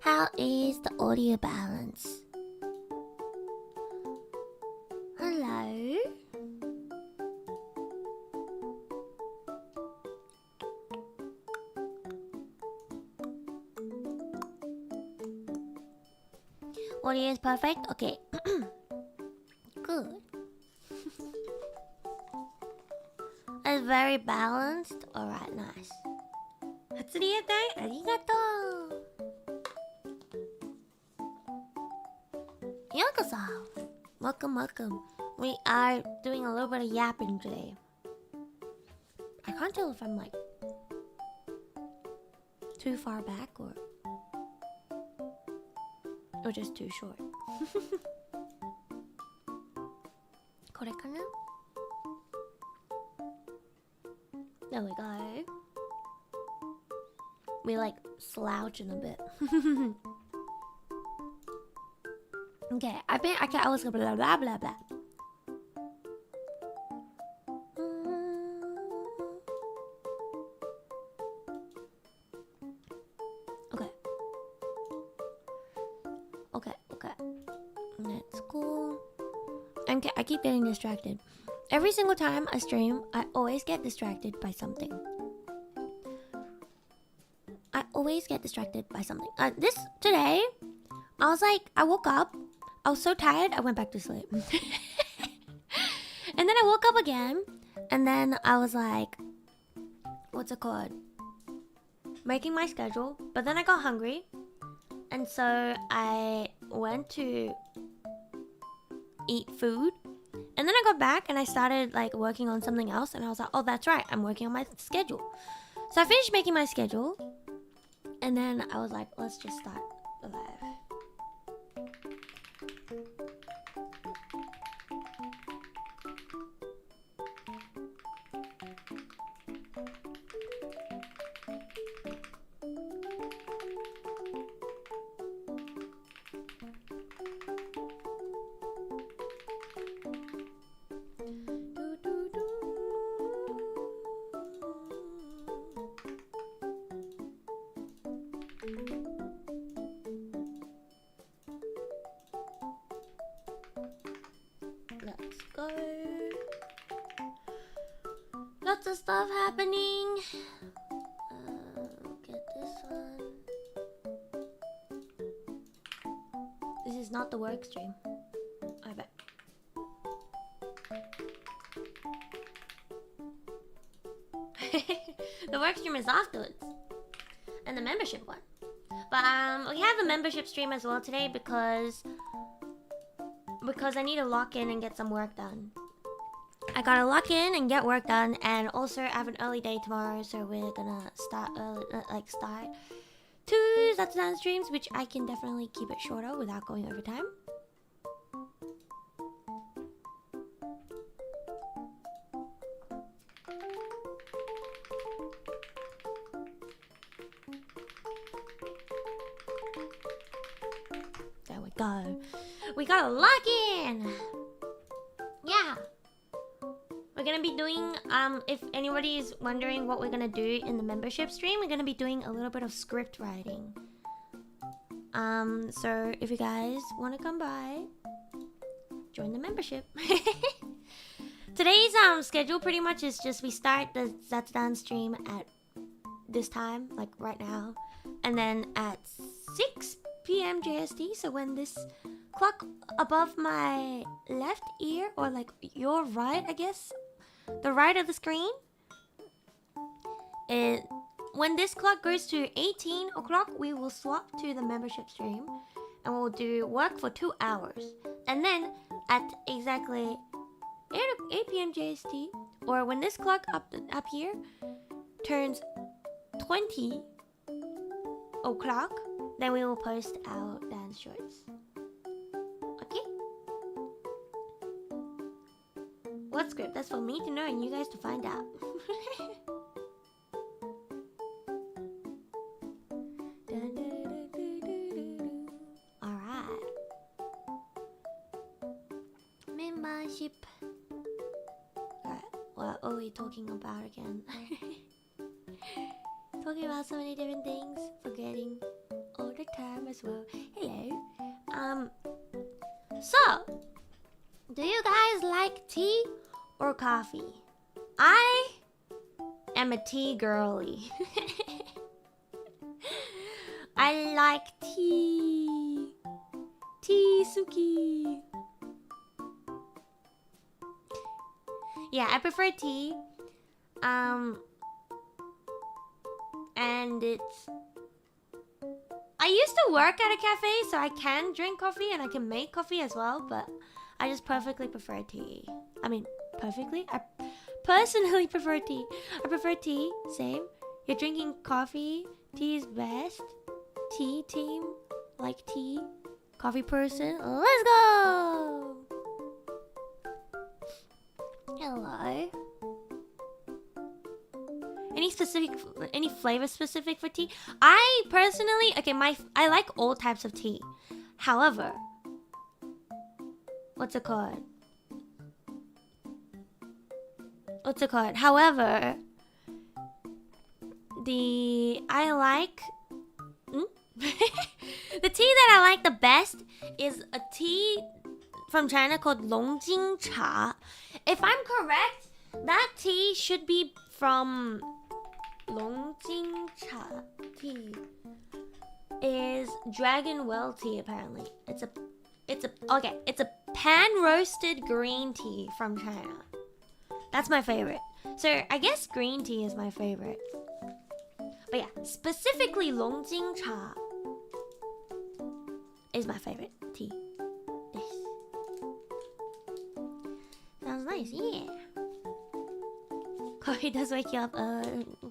How is the audio balance? Hello? Audio is perfect? Okay. Good. It's very balanced. Alright, nice. 初リエ隊ありがとう。ようこそ。Welcome, welcome. We are doing a little bit of yapping today. I can't tell if I'm like too far back or just too short. これかな? There we go. We like slouching a bit. Okay, I was gonna blah blah blah blah. Okay. That's cool. I keep getting distracted. Every single time I stream, I always get distracted by something. Today, I woke up, I was so tired, I went back to sleep. And then I woke up again, and then I was like, what's it called? Making my schedule, but then I got hungry, and so I went to eat food. And then I got back and I started like working on something else, and I was like, oh, that's right, I'm working on my schedule. So I finished making my schedule, and then I was like, let's just start the live. Let's go. Lots of stuff happening. Get this one. This is not the work stream, I bet. The work stream is afterwards, and the membership one. But we have a membership stream as well today because I need to lock in and get some work done. I gotta lock in and get work done, and also I have an early day tomorrow, so we're gonna start early, start 2 Zatsudan streams, which I can definitely keep it shorter without going over time. There we go. We gotta lock in! Yeah! We're gonna be doing, if anybody is wondering what we're gonna do in the membership stream, we're gonna be doing a little bit of script writing. So if you guys wanna come by, join the membership. Today's schedule pretty much is just we start the Zatsudan stream at this time, like right now, and then at 6 p.m. JST, so when this clock above my left ear, or like your right, I guess, the right of the screen, when this clock goes to 18 o'clock, we will swap to the membership stream, and we'll do work for 2 hours. And then at exactly 8 p.m. JST, or when this clock up here turns 20 o'clock, then we will post our dance shorts. Okay? What script? That's for me to know and you guys to find out. Alright. Membership. Alright, what are we talking about again? talking about so many different things, forgetting all the time as well. Hello. So, do you guys like tea or coffee? I am a tea girly. I like tea. Tea suki. Yeah, I prefer tea. And it's... I used to work at a cafe, so I can drink coffee and I can make coffee as well, but I just perfectly prefer tea. I mean, perfectly? I personally prefer tea. I prefer tea, same. You're drinking coffee, tea is best. Tea team, like tea. Coffee person, let's go! Hello. Any flavor specific for tea? I personally, I like all types of tea. However, what's it called? However, I like the tea that I like the best is a tea from China called Longjing Cha. If I'm correct, that tea should be from Longjing Cha tea. Is Dragon Well tea apparently. It's a pan roasted green tea from China. That's my favorite. So I guess green tea is my favorite. But yeah, specifically Longjing Cha is my favorite tea. This sounds nice, yeah. Coffee does wake you up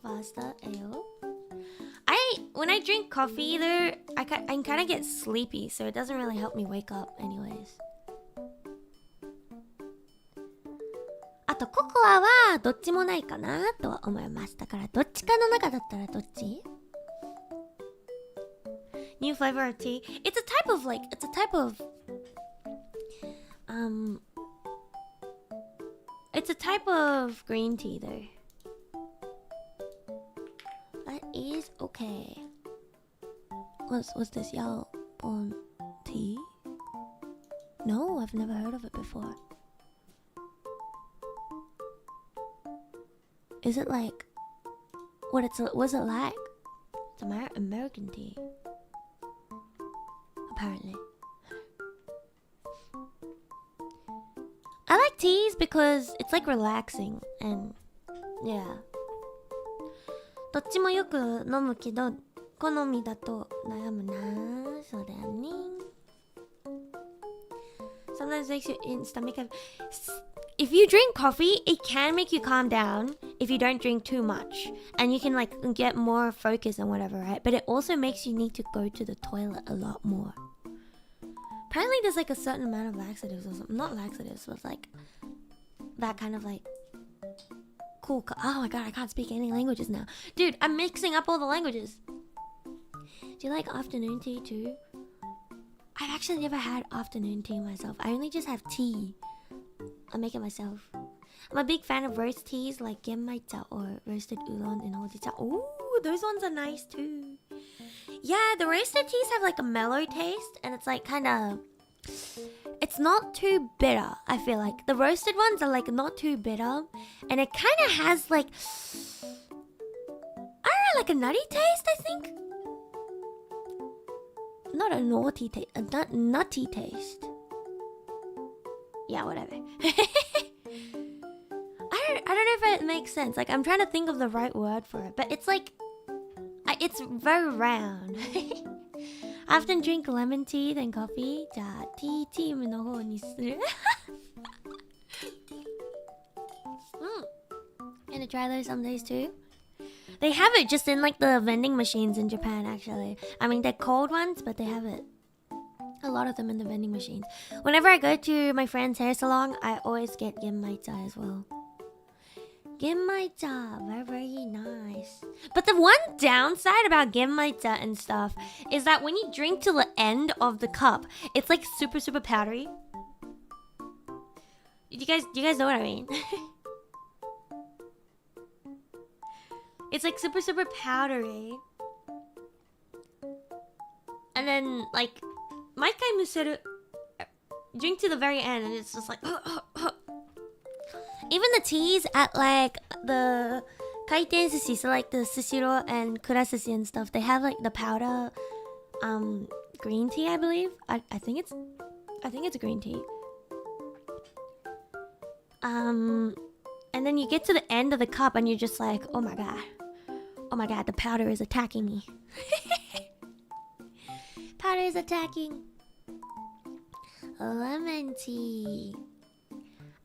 faster, ayo. When I drink coffee though, I kind of get sleepy, so it doesn't really help me wake up anyways. あとココアはどっちもないかなとは思います。だからどっちかの中だったらどっち? New flavor of tea. It's a type of it's a type of green tea though. That is okay. What's this Yalbon tea? No, I've never heard of it before. Is it like what's it like? It's American tea. Apparently. I like teas because it's like relaxing and yeah. どっちもよく飲むけど好みだと悩むな。そうだよね。Sometimes makes you in stomach. If you drink coffee, it can make you calm down if you don't drink too much, and you can like get more focus and whatever, right? But it also makes you need to go to the toilet a lot more. Apparently, there's like a certain amount of laxatives or something. Not laxatives, but like that kind of like cool. Oh my god, I can't speak any languages now, dude. I'm mixing up all the languages. Do you like afternoon tea too? I've actually never had afternoon tea myself. I only just have tea. I make it myself. I'm a big fan of roast teas like genmaicha or roasted oolong and hojicha. Ooh, those ones are nice too. Yeah, the roasted teas have like a mellow taste and it's like kind of... It's not too bitter, I feel like. The roasted ones are like not too bitter and it kind of has like... I don't know, like a nutty taste, I think? Not a naughty taste, a nutty taste. Yeah, whatever. I don't know if it makes sense. Like, I'm trying to think of the right word for it, but it's like... it's very round. I often drink lemon tea than coffee. じゃあ、tea team の方にする。Gonna try those some days too. They have it just in like the vending machines in Japan, actually. I mean, they're cold ones, but they have it. A lot of them in the vending machines. Whenever I go to my friend's hair salon, I always get genmaicha as well. Genmaicha, very, very nice. But the one downside about genmaicha and stuff is that when you drink to the end of the cup, it's like super, super powdery. Do you guys know what I mean? It's like super, super powdery. And then, like, Maikai Museru drink to the very end, and it's just like... Even the teas at, like, the kaiten sushi, so, like, the sushiro and kurasushi and stuff, they have, like, the powder, green tea, I believe. I think it's green tea. And then you get to the end of the cup, and you're just like, oh my god, the powder is attacking me. Powder is attacking. Lemon tea.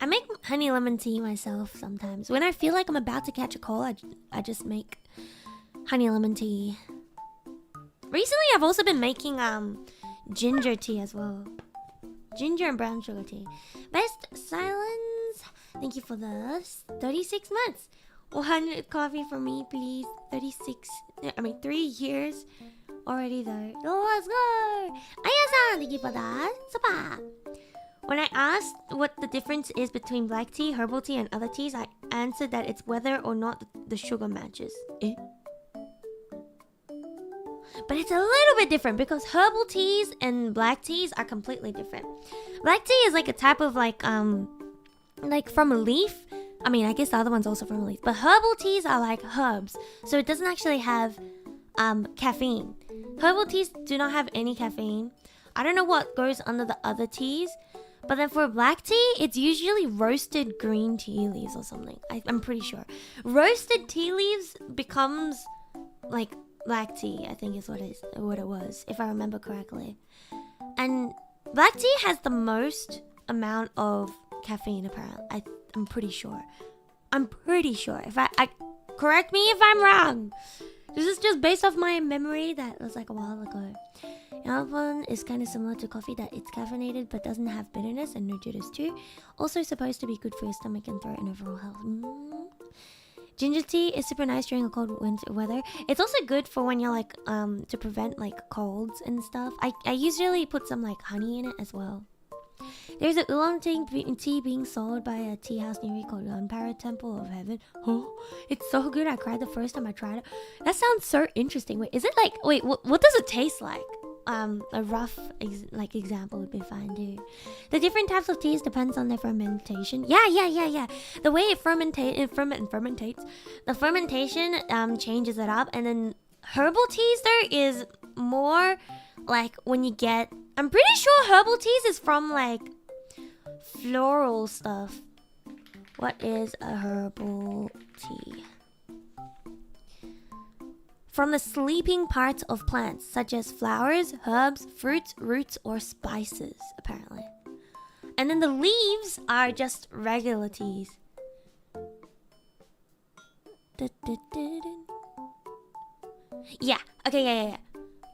I make honey lemon tea myself sometimes. When I feel like I'm about to catch a cold, I just make honey lemon tea. Recently, I've also been making ginger tea as well. Ginger and brown sugar tea. Best silence. Thank you for the 36 months. 100 coffee for me, please. 3 years already though. Let's go. Aya-san, thank you for that. Super. When I asked what the difference is between black tea, herbal tea, and other teas, I answered that it's whether or not the sugar matches. But it's a little bit different because herbal teas and black teas are completely different. Black tea is like a type of like from a leaf. I mean, I guess the other one's also from a leaf. But herbal teas are like herbs, so it doesn't actually have caffeine. Herbal teas do not have any caffeine. I don't know what goes under the other teas. But then for black tea, it's usually roasted green tea leaves or something. I'm pretty sure. Roasted tea leaves becomes like black tea, I think is what it was, if I remember correctly. And black tea has the most amount of caffeine apparently. I'm pretty sure. If I correct me if I'm wrong. This is just based off my memory that was like a while ago. Yalvan is kind of similar to coffee, that it's caffeinated but doesn't have bitterness and no jitters too. Also supposed to be good for your stomach and throat and overall health. Ginger tea is super nice during a cold winter weather. It's also good for when you're like to prevent like colds and stuff. I usually put some like honey in it as well. There's an oolong tea being sold by a tea house near me called Gunpowder Temple of Heaven. Oh, it's so good. I cried the first time I tried it. That sounds so interesting. Wait, is it like... Wait, what does it taste like? A rough example would be fine too. The different types of teas depends on their fermentation. Yeah. The way it fermentates. The fermentation changes it up. And then herbal teas there is more like when you get... I'm pretty sure herbal teas is from like floral stuff. What is a herbal tea? From the sleeping parts of plants, such as flowers, herbs, fruits, roots, or spices, apparently. And then the leaves are just regular teas. Yeah, okay, yeah.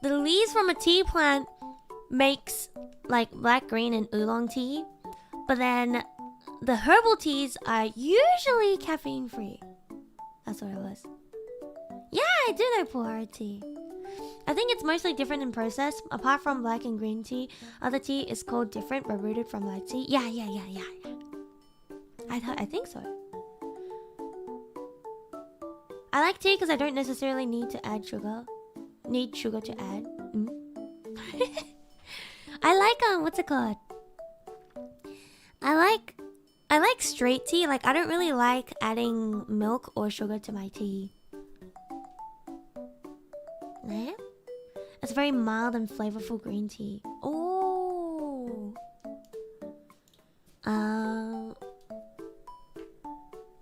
The leaves from a tea plant makes like black, green, and oolong tea. But then the herbal teas are usually caffeine free. That's what it was. Yeah, I do know pu'er tea. I think it's mostly different in process. Apart from black and green tea, other tea is called different but rooted from black tea. Yeah. I think so. I like tea because I don't necessarily need to add sugar. Need sugar to add. I like what's it called? I like straight tea. Like I don't really like adding milk or sugar to my tea. Yeah? It's very mild and flavorful green tea. Oh.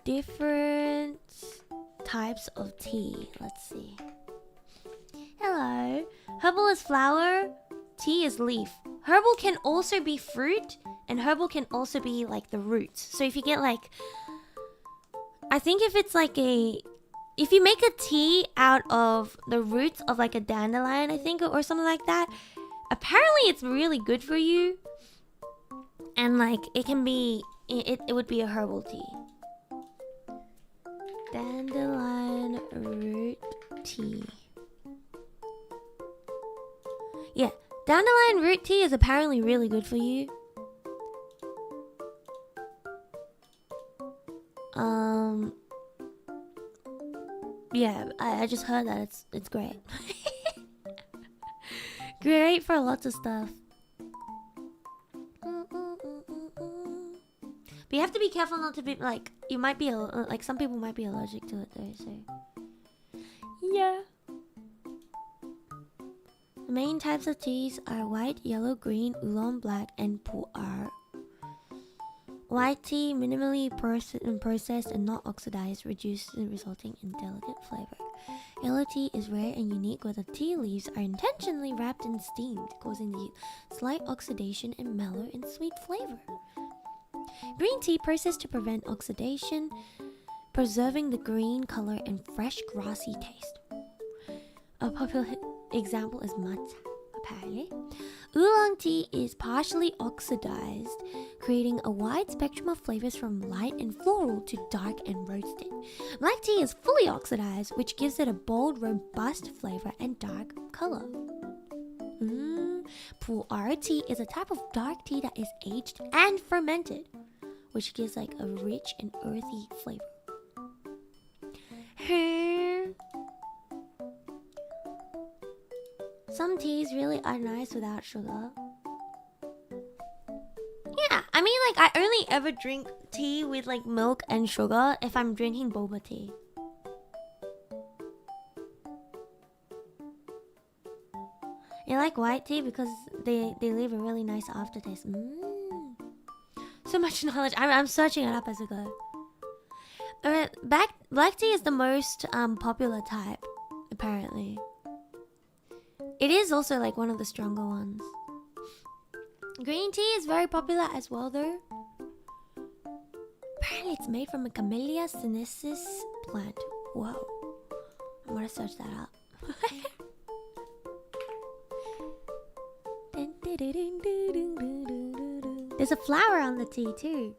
Different types of tea. Let's see. Hello. Herbal is flower. Tea is leaf. Herbal can also be fruit, and herbal can also be like the roots. So if you get like, I think if it's like if you make a tea out of the roots of like a dandelion, I think, or something like that, apparently it's really good for you. And like it can be, it would be a herbal tea. Dandelion root tea. Yeah, dandelion root tea is apparently really good for you. Yeah, I just heard that it's great. Great for lots of stuff. But you have to be careful not to be like, you might be like, some people might be allergic to it though, so yeah. The main types of teas are white, yellow, green, oolong, black, and pu'er. White tea, minimally processed and not oxidized, reduced, resulting in delicate flavor. Yellow tea is rare and unique, where the tea leaves are intentionally wrapped and steamed, causing the slight oxidation and mellow and sweet flavor. Green tea processed to prevent oxidation, preserving the green color and fresh grassy taste. A popular example is matcha, apparently. Oolong tea is partially oxidized, creating a wide spectrum of flavors from light and floral to dark and roasted. Black tea is fully oxidized, which gives it a bold, robust flavor and dark color. Pu'er tea is a type of dark tea that is aged and fermented, which gives like a rich and earthy flavor. Some teas really are nice without sugar. Yeah, I mean, like, I only ever drink tea with like milk and sugar if I'm drinking boba tea. You like white tea because they leave a really nice aftertaste. So much knowledge. I'm searching it up as I go. Black tea is the most popular type, apparently. It is also like one of the stronger ones. Green tea is very popular as well though. Apparently it's made from a Camellia sinensis plant. Whoa. I'm gonna search that up. There's a flower on the tea too.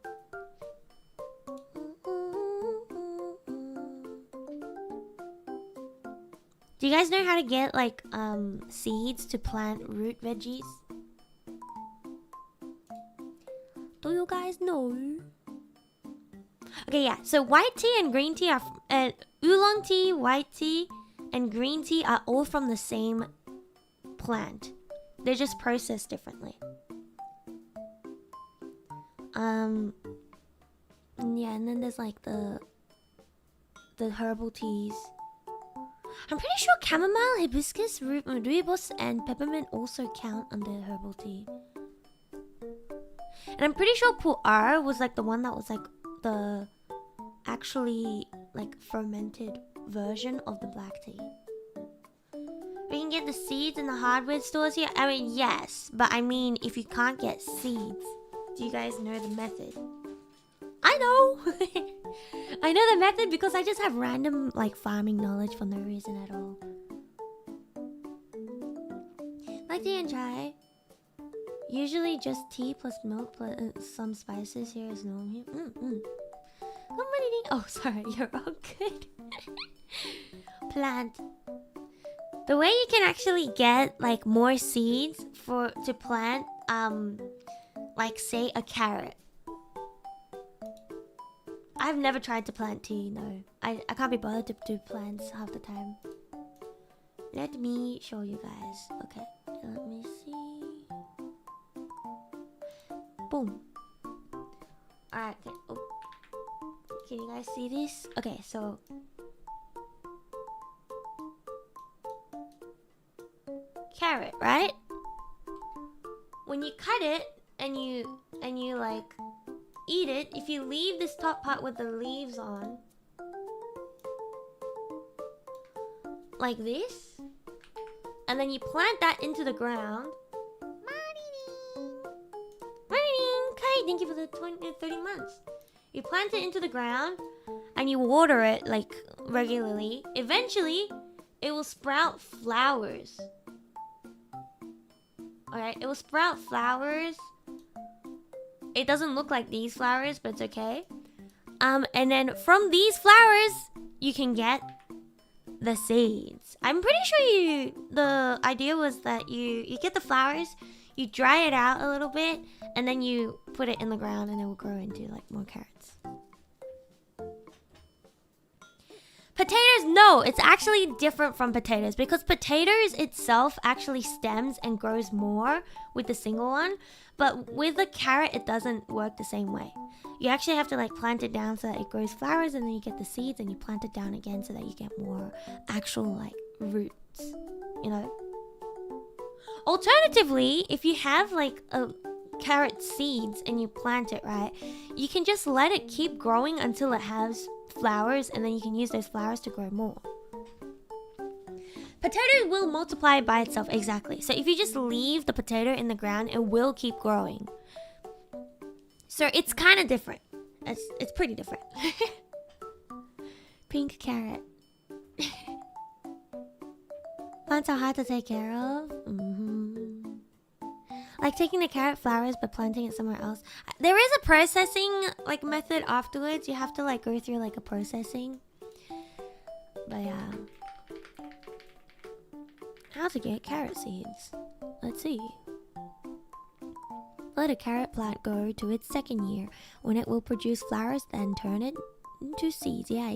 Do you guys know how to get like seeds to plant root veggies? Do you guys know? Okay, yeah. So white tea and green tea are oolong tea, white tea, and green tea are all from the same plant. They're just processed differently. Yeah, and then there's like the herbal teas. I'm pretty sure chamomile, hibiscus, rooibos, and peppermint also count under herbal tea. And I'm pretty sure pu'er was like the one that was like the actually like fermented version of the black tea. We can get the seeds in the hardware stores here. I mean, yes, but I mean, if you can't get seeds, do you guys know the method? I know! I know the method because I just have random like farming knowledge for no reason at all. Like tea and chai. Usually just tea plus milk plus some spices here is normal. Oh, sorry, you're all good. Plant. The way you can actually get like more seeds to plant, like say a carrot. I've never tried to plant tea, no. I can't be bothered to do plants half the time. Let me show you guys. Okay, let me see. Boom. Alright, okay. Oh. Can you guys see this? Okay, so carrot, right? When you cut it and you like eat it, if you leave this top part with the leaves on like this, and then you plant that into the ground. Okay, thank you for the 30 months. You plant it into the ground and you water it like regularly. Eventually, it will sprout flowers. Alright, it will sprout flowers. It doesn't look like these flowers, but it's okay. And then from these flowers, you can get the seeds. I'm pretty sure the idea was that you get the flowers, you dry it out a little bit, and then you put it in the ground and it will grow into like more carrots. Potatoes, no, it's actually different from potatoes because potatoes itself actually stems and grows more with the single one. But with the carrot, it doesn't work the same way. You actually have to like plant it down so that it grows flowers, and then you get the seeds and you plant it down again so that you get more actual like roots, you know? Alternatively, if you have like a carrot seeds and you plant it, right, you can just let it keep growing until it has flowers, and then you can use those flowers to grow more. Potato will multiply by itself, exactly. So if you just leave the potato in the ground, it will keep growing. So it's kind of different. It's pretty different. Pink carrot. Plants are hard to take care of. Like taking the carrot flowers but planting it somewhere else. There is a processing like method afterwards. You have to like go through like a processing. But yeah. How to get carrot seeds? Let's see. Let a carrot plant go to its second year when it will produce flowers, then turn it into seeds. Yeah.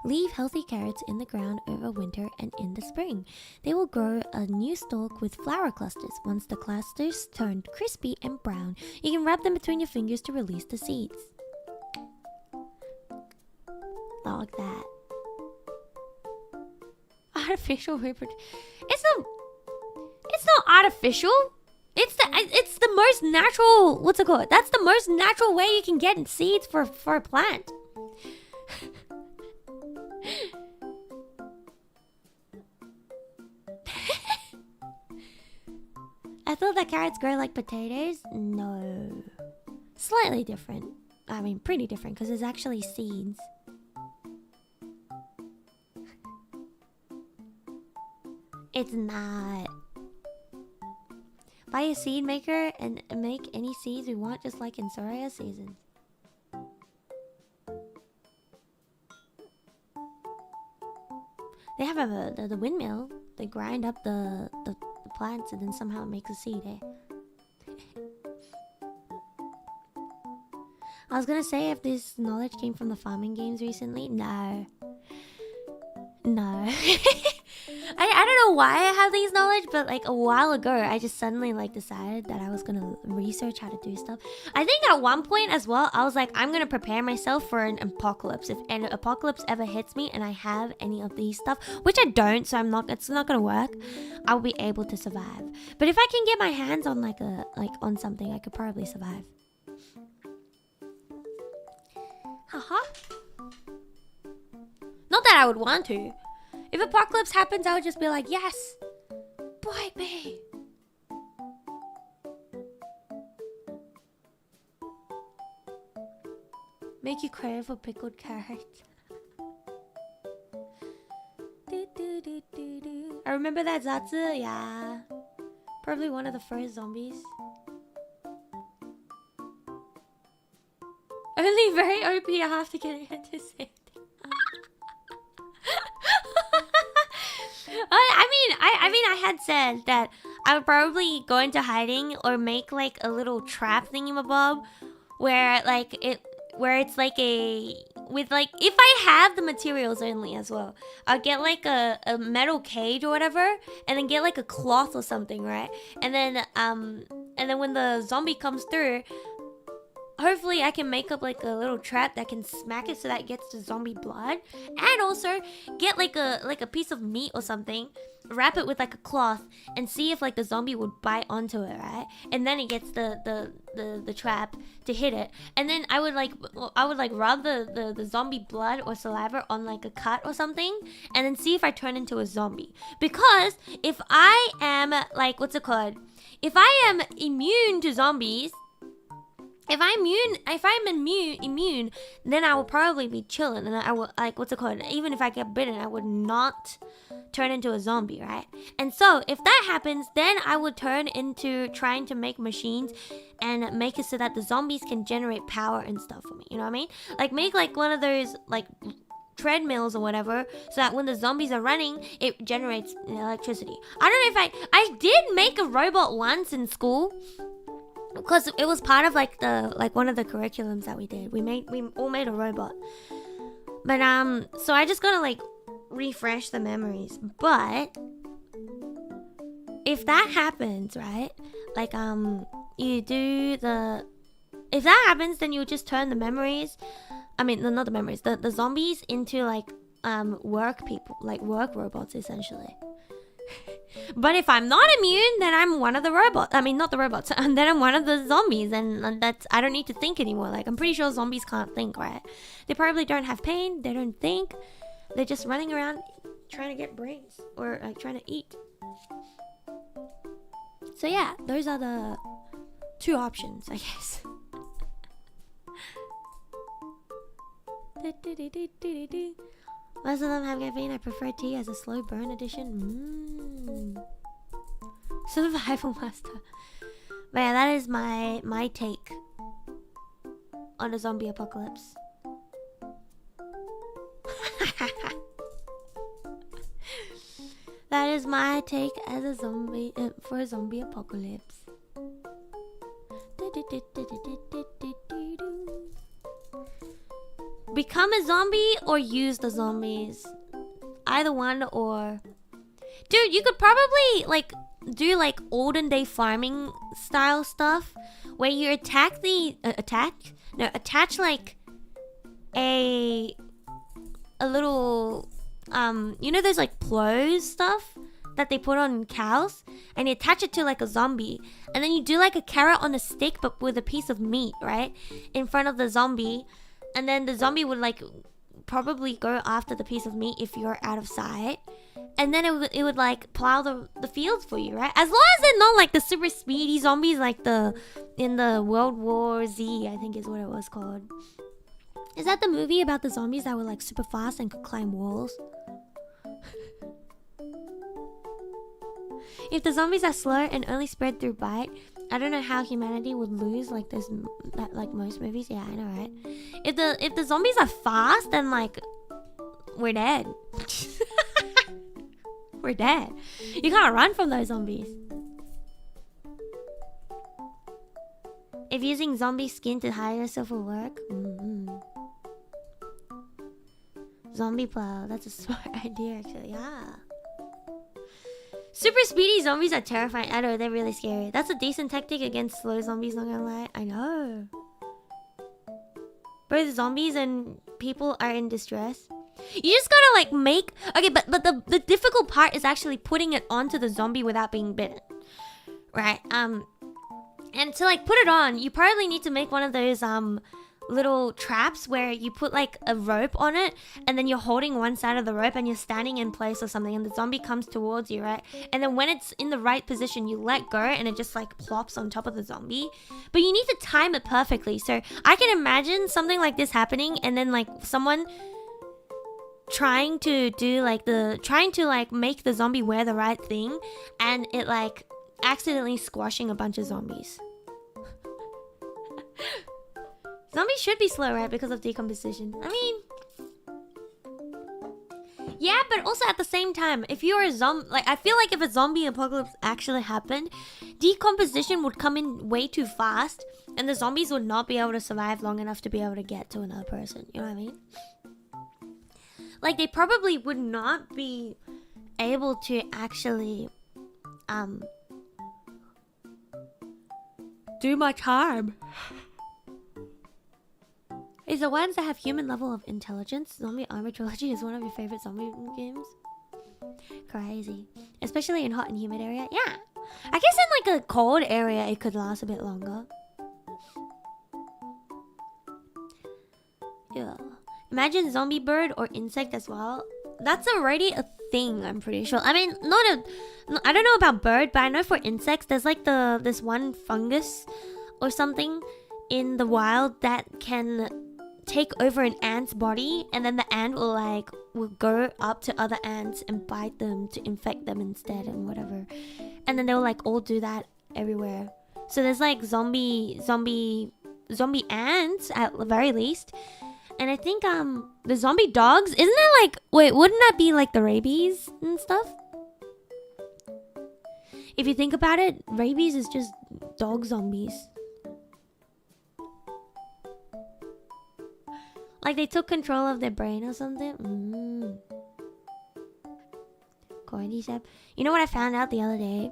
Leave healthy carrots in the ground over winter, and in the spring they will grow a new stalk with flower clusters. Once the clusters turn crispy and brown, you can rub them between your fingers to release the seeds. Like that. Artificial reproduction. It's not artificial. It's the most natural. What's it called? That's the most natural way you can get seeds for a plant. I thought that carrots grow like potatoes. No, slightly different. I mean, pretty different because there's actually seeds. It's not. Buy a seed maker and make any seeds we want, just like in Soraya season. They have the windmill. They grind up the plants and then somehow it makes a seed, eh? I was gonna say if this knowledge came from the farming games recently. No. I don't know why I have these knowledge, but like a while ago I just suddenly like decided that I was gonna research how to do stuff. I think at one point as well I was like, I'm gonna prepare myself for an apocalypse. If an apocalypse ever hits me and I have any of these stuff, which I don't, so it's not gonna work, I'll be able to survive. But if I can get my hands on on something, I could probably survive. Haha. Not that I would want to. If apocalypse happens, I would just be like, yes, boy, me. Make you crave for pickled carrots. I remember that Zatsu, yeah. Probably one of the first zombies. Only very OP, I have to get it to safety. I had said that I would probably go into hiding or make like a little trap thingamabob where it's like if I have the materials only as well, I'll get like a metal cage or whatever, and then get like a cloth or something, right? And then when the zombie comes through, hopefully I can make up like a little trap that can smack it so that it gets the zombie blood, and also get like a piece of meat or something, wrap it with like a cloth, and see if like the zombie would bite onto it, right? And then it gets the trap to hit it, and then I would rub the zombie blood or saliva on like a cut or something, and then see if I turn into a zombie. Because if I am if I am immune to zombies, if I'm immune, then I will probably be chilling, and I will even if I get bitten, I would not turn into a zombie, right? And so if that happens, then I would turn into trying to make machines and make it so that the zombies can generate power and stuff for me. You know what I mean? Like make like one of those like treadmills or whatever, so that when the zombies are running, it generates electricity. I don't know if I did make a robot once in school. Because it was part of like one of the curriculums that we did. We all made a robot. But so I just gotta like refresh the memories. But if that happens, right? Like you do the, if that happens, then you just turn the memories, I mean not the memories, the zombies into like work people, like work robots essentially. But if I'm not immune, then I'm one of the robots. I mean, not the robots. And then I'm one of the zombies, and that's, I don't need to think anymore. Like, I'm pretty sure zombies can't think, right? They probably don't have pain. They don't think. They're just running around trying to get brains or like trying to eat. So yeah, those are the two options, I guess. Most of them have caffeine. I prefer tea as a slow burn edition. Survival master. But yeah, that is my take on a zombie apocalypse. That is my take as a zombie for a zombie apocalypse. Become a zombie or use the zombies. Either one, or... Dude, you could probably like do like olden day farming style stuff where you attack the attach like a little you know those like plows stuff that they put on cows, and you attach it to like a zombie, and then you do like a carrot on a stick but with a piece of meat right in front of the zombie, and then the zombie would like probably go after the piece of meat if you're out of sight, and then it would like plow the fields for you, right? As long as they're not like the super speedy zombies like in the World War Z, I think is what it was called. Is that the movie about the zombies that were like super fast and could climb walls? If the zombies are slow and only spread through bite, I don't know how humanity would lose like this, like most movies. Yeah, I know, right? If the zombies are fast, then like we're dead. We're dead. You can't run from those zombies. If using zombie skin to hide yourself will work, zombie plow. That's a smart idea, actually. Yeah. Super speedy zombies are terrifying. I know, they're really scary. That's a decent tactic against slow zombies, not gonna lie. I know. Both zombies and people are in distress. You just gotta like make... Okay, but the difficult part is actually putting it onto the zombie without being bitten. Right? And to like put it on, you probably need to make one of those little traps where you put like a rope on it, and then you're holding one side of the rope and you're standing in place or something, and the zombie comes towards you, right? And then when it's in the right position, you let go and it just like plops on top of the zombie. But you need to time it perfectly. So I can imagine something like this happening, and then like someone trying to make the zombie wear the right thing, and it like accidentally squashing a bunch of zombies. Zombies should be slow, right? Because of decomposition. I mean... Yeah, but also at the same time, if you're a zombie... Like, I feel like if a zombie apocalypse actually happened, decomposition would come in way too fast, and the zombies would not be able to survive long enough to be able to get to another person. You know what I mean? Like, they probably would not be able to actually... do much harm. Is the ones that have human level of intelligence. Zombie Armor Trilogy is one of your favorite zombie games. Crazy. Especially in hot and humid area. Yeah. I guess in like a cold area it could last a bit longer. Yeah. Imagine zombie bird or insect as well. That's already a thing, I'm pretty sure. I mean, I don't know about bird, but I know for insects there's like this one fungus or something in the wild that can take over an ant's body, and then the ant will go up to other ants and bite them to infect them instead and whatever, and then they'll like all do that everywhere. So there's like zombie ants at the very least, and I think the zombie dogs, isn't that like, wait, wouldn't that be like the rabies and stuff? If you think about it, rabies is just dog zombies. Like they took control of their brain or something. Cordyceps. You know what I found out the other day?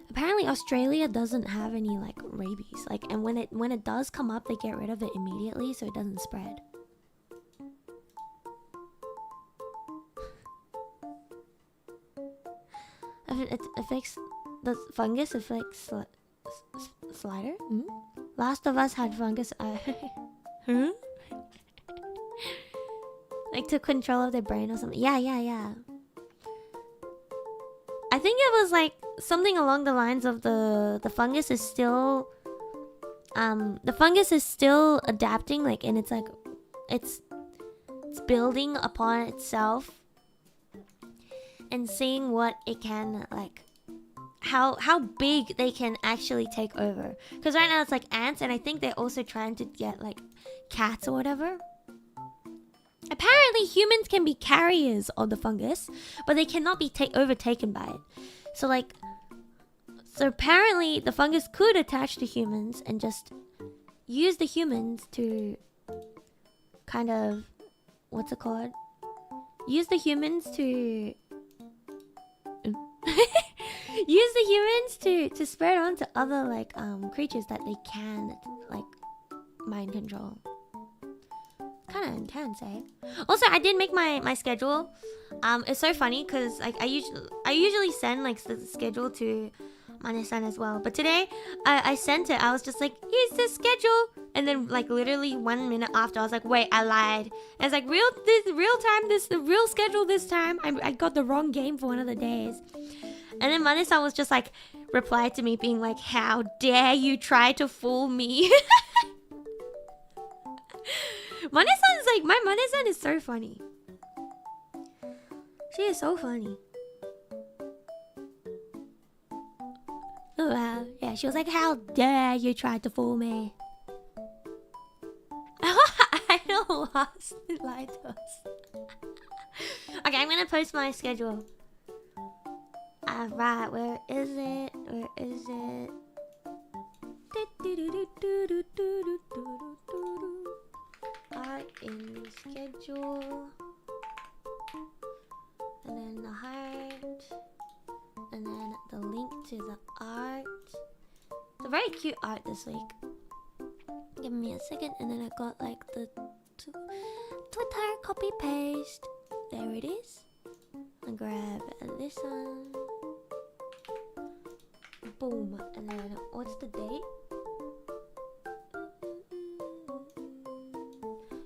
Apparently Australia doesn't have any like rabies. Like, and when it does come up, they get rid of it immediately so it doesn't spread. It affects the fungus affects Slider. Last of Us had fungus. Like took control of their brain or something. Yeah. I think it was like something along the lines of the fungus is still adapting, like, and it's like it's building upon itself and seeing what it can, like, how big they can actually take over. Because right now it's like ants, and I think they're also trying to get like cats or whatever. Apparently humans can be carriers of the fungus, but they cannot be overtaken by it. So apparently the fungus could attach to humans and just use the humans to kind of, what's it called? Use the humans to use the humans to spread on to other like creatures that they can like mind control. Kind of intense, eh? Also, I did make my schedule. It's so funny because like I usually send like the schedule to Mane-san as well, but today I sent it. I was just like, here's the schedule, and then like literally 1 minute after I was like, wait, I lied. And it's like the real schedule this time. I got the wrong game for one of the days. And then Mane-san was just like replied to me being like, how dare you try to fool me. Mane-san's like, my Mane-san is so funny. She is so funny. Oh wow, yeah, she was like, how dare you try to fool me. I don't lost, lied to us. Okay, I'm gonna post my schedule. Alright, where is it? Art in schedule, and then the heart, and then the link to the art. It's a very cute art this week. Give me a second, and then I got like the Twitter copy paste. There it is. I grab this one. Boom, and then what's the date?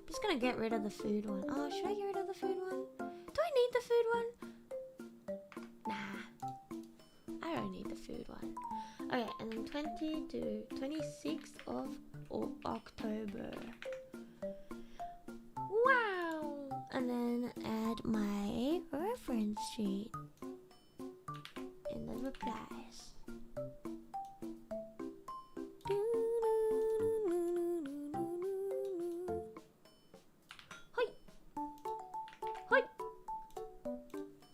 Just gonna get rid of the food one. Oh, should I get rid of the food one? Do I need the food one? Nah, I don't need the food one. Okay, and then 20 to 26th of October. Wow! And then add my reference sheet in the replies.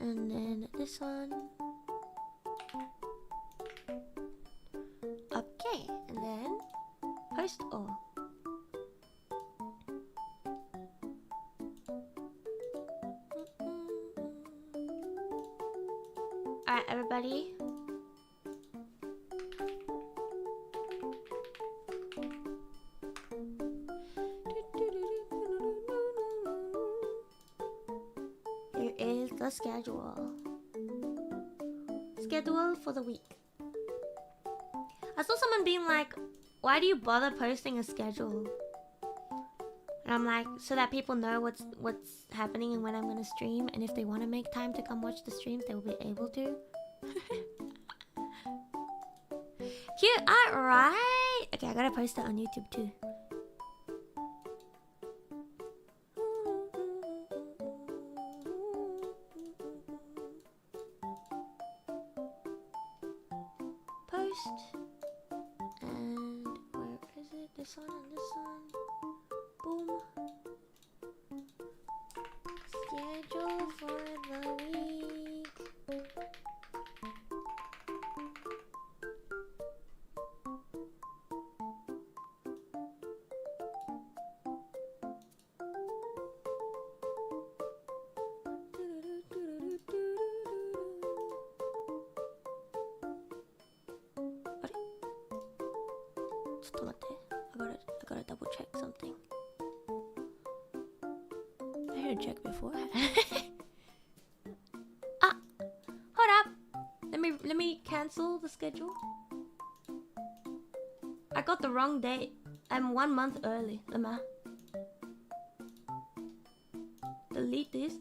And then this one. Okay, and then post all. Alright, everybody. Here is the schedule. Schedule for the week. I saw someone being like, why do you bother posting a schedule? And I'm like, so that people know what's happening and when I'm gonna stream, and if they want to make time to come watch the streams, they will be able to. Cute, alright. Okay, I gotta post that on YouTube too. Post. And where is it? This one and this one. Boom. Schedule for the week. I gotta double check something. I should check before. Ah, hold up. Let me cancel the schedule. I got the wrong date. I'm 1 month early. Lama. Delete this.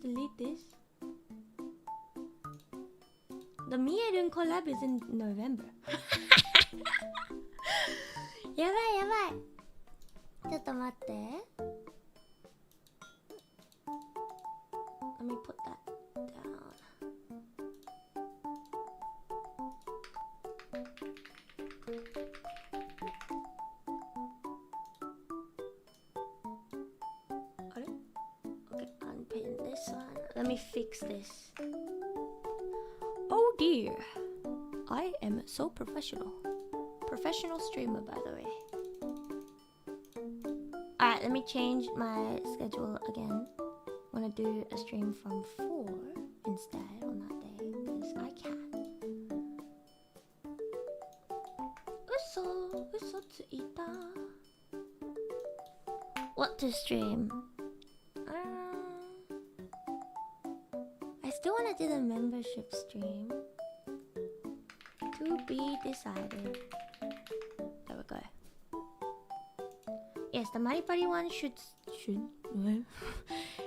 The Mierun collab is in November. やばい。ちょっと待って。Let me put that down. Okay, unpin this one. Let me fix this. Oh dear. I am so professional. Professional streamer, by the way. Alright, let me change my schedule again. I'm gonna do a stream from 4 instead on that day, because I can. Uso tsuita. What to stream? I still wanna do the membership stream. To be decided. There we go. Yes, the Maripari one should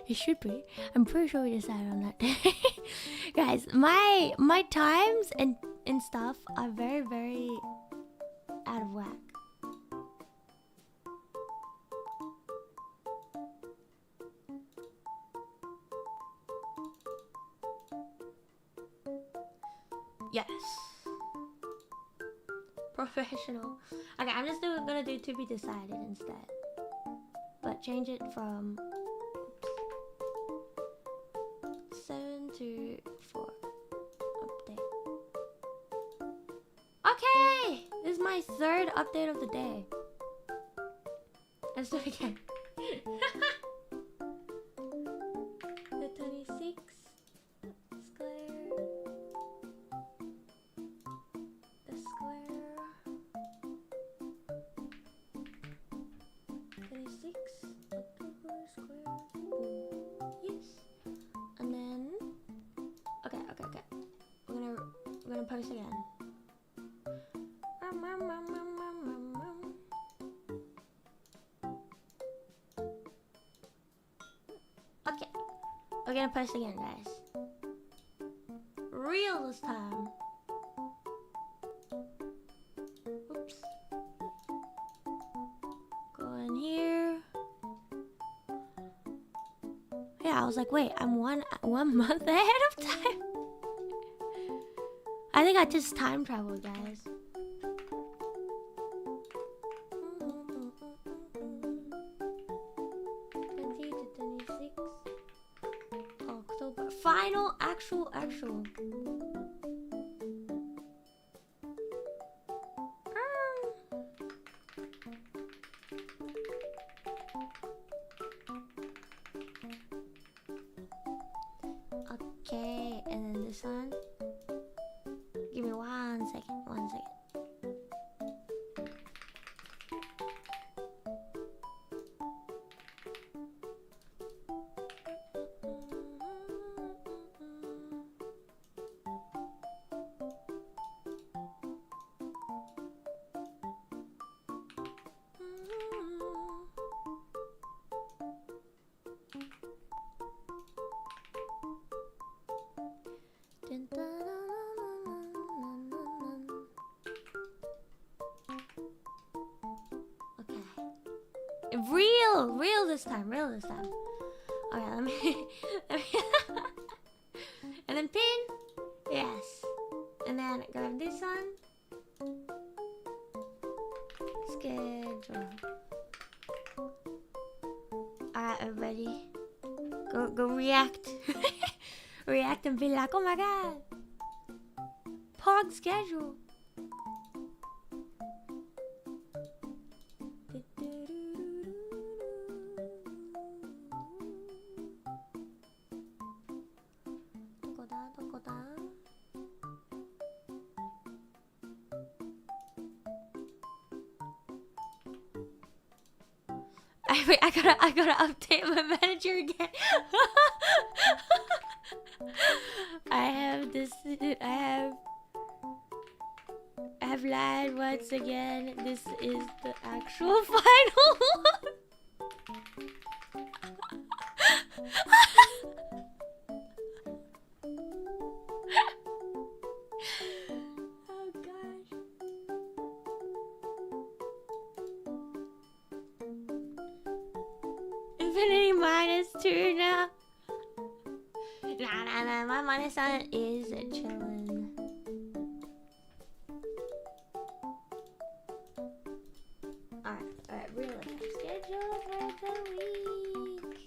it should be. I'm pretty sure we decided on that day. Guys, my times and stuff are very, very out of whack. Yes. Professional. Okay, I'm just gonna do to be decided instead. But change it from 7 to 4. Update. Okay! This is my 3rd update of the day. Let's do it again. The 26 square. The square. 26 October square. Yes. And then okay. We're gonna post again. Okay. We're gonna post again, guys. Real this time. Oops. Go in here. Yeah, I was like, wait, I'm one month ahead of time. I think I just time traveled, guys. October. Final actual. Okay, and then this one. Give me 1 second. Real this time. Okay, let me and then pin. Yes. And then grab this one. Schedule. Alright, everybody. Go react. React and be like, oh my god. Pog schedule. Wait, I gotta update my manager again. I have lied once again. This is the actual final one. Oh gosh. Infinity -2 now. Nah, my -1 is chillin'. Alright, realistic schedule for the week.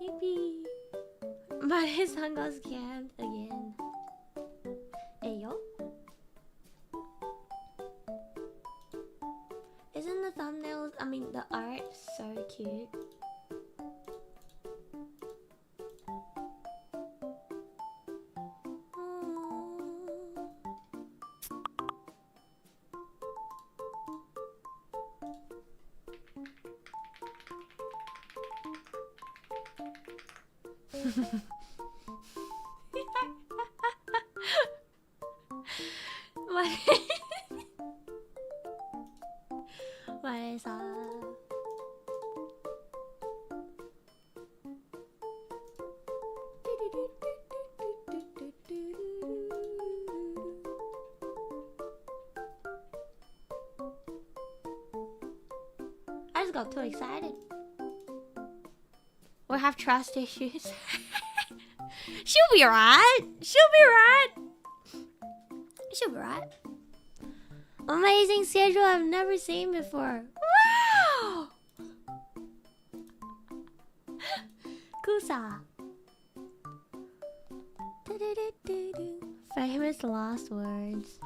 Yippee. -1 got scammed again. Ayo. Isn't the thumbnails, I mean the art so cute? What is up? I just got too excited. Or have trust issues. She'll be right. She'll be right. She'll be right. Amazing schedule I've never seen before. Wow! Kusa. Famous last words.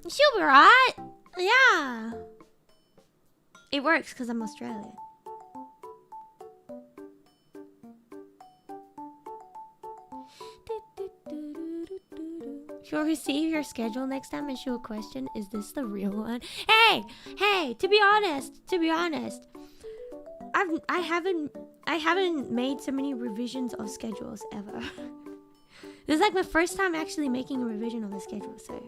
She'll be right. Yeah. It works because I'm Australian. She'll receive your schedule next time and she'll question, is this the real one? Hey, to be honest, I haven't made so many revisions of schedules ever. This is like my first time actually making a revision of the schedule, so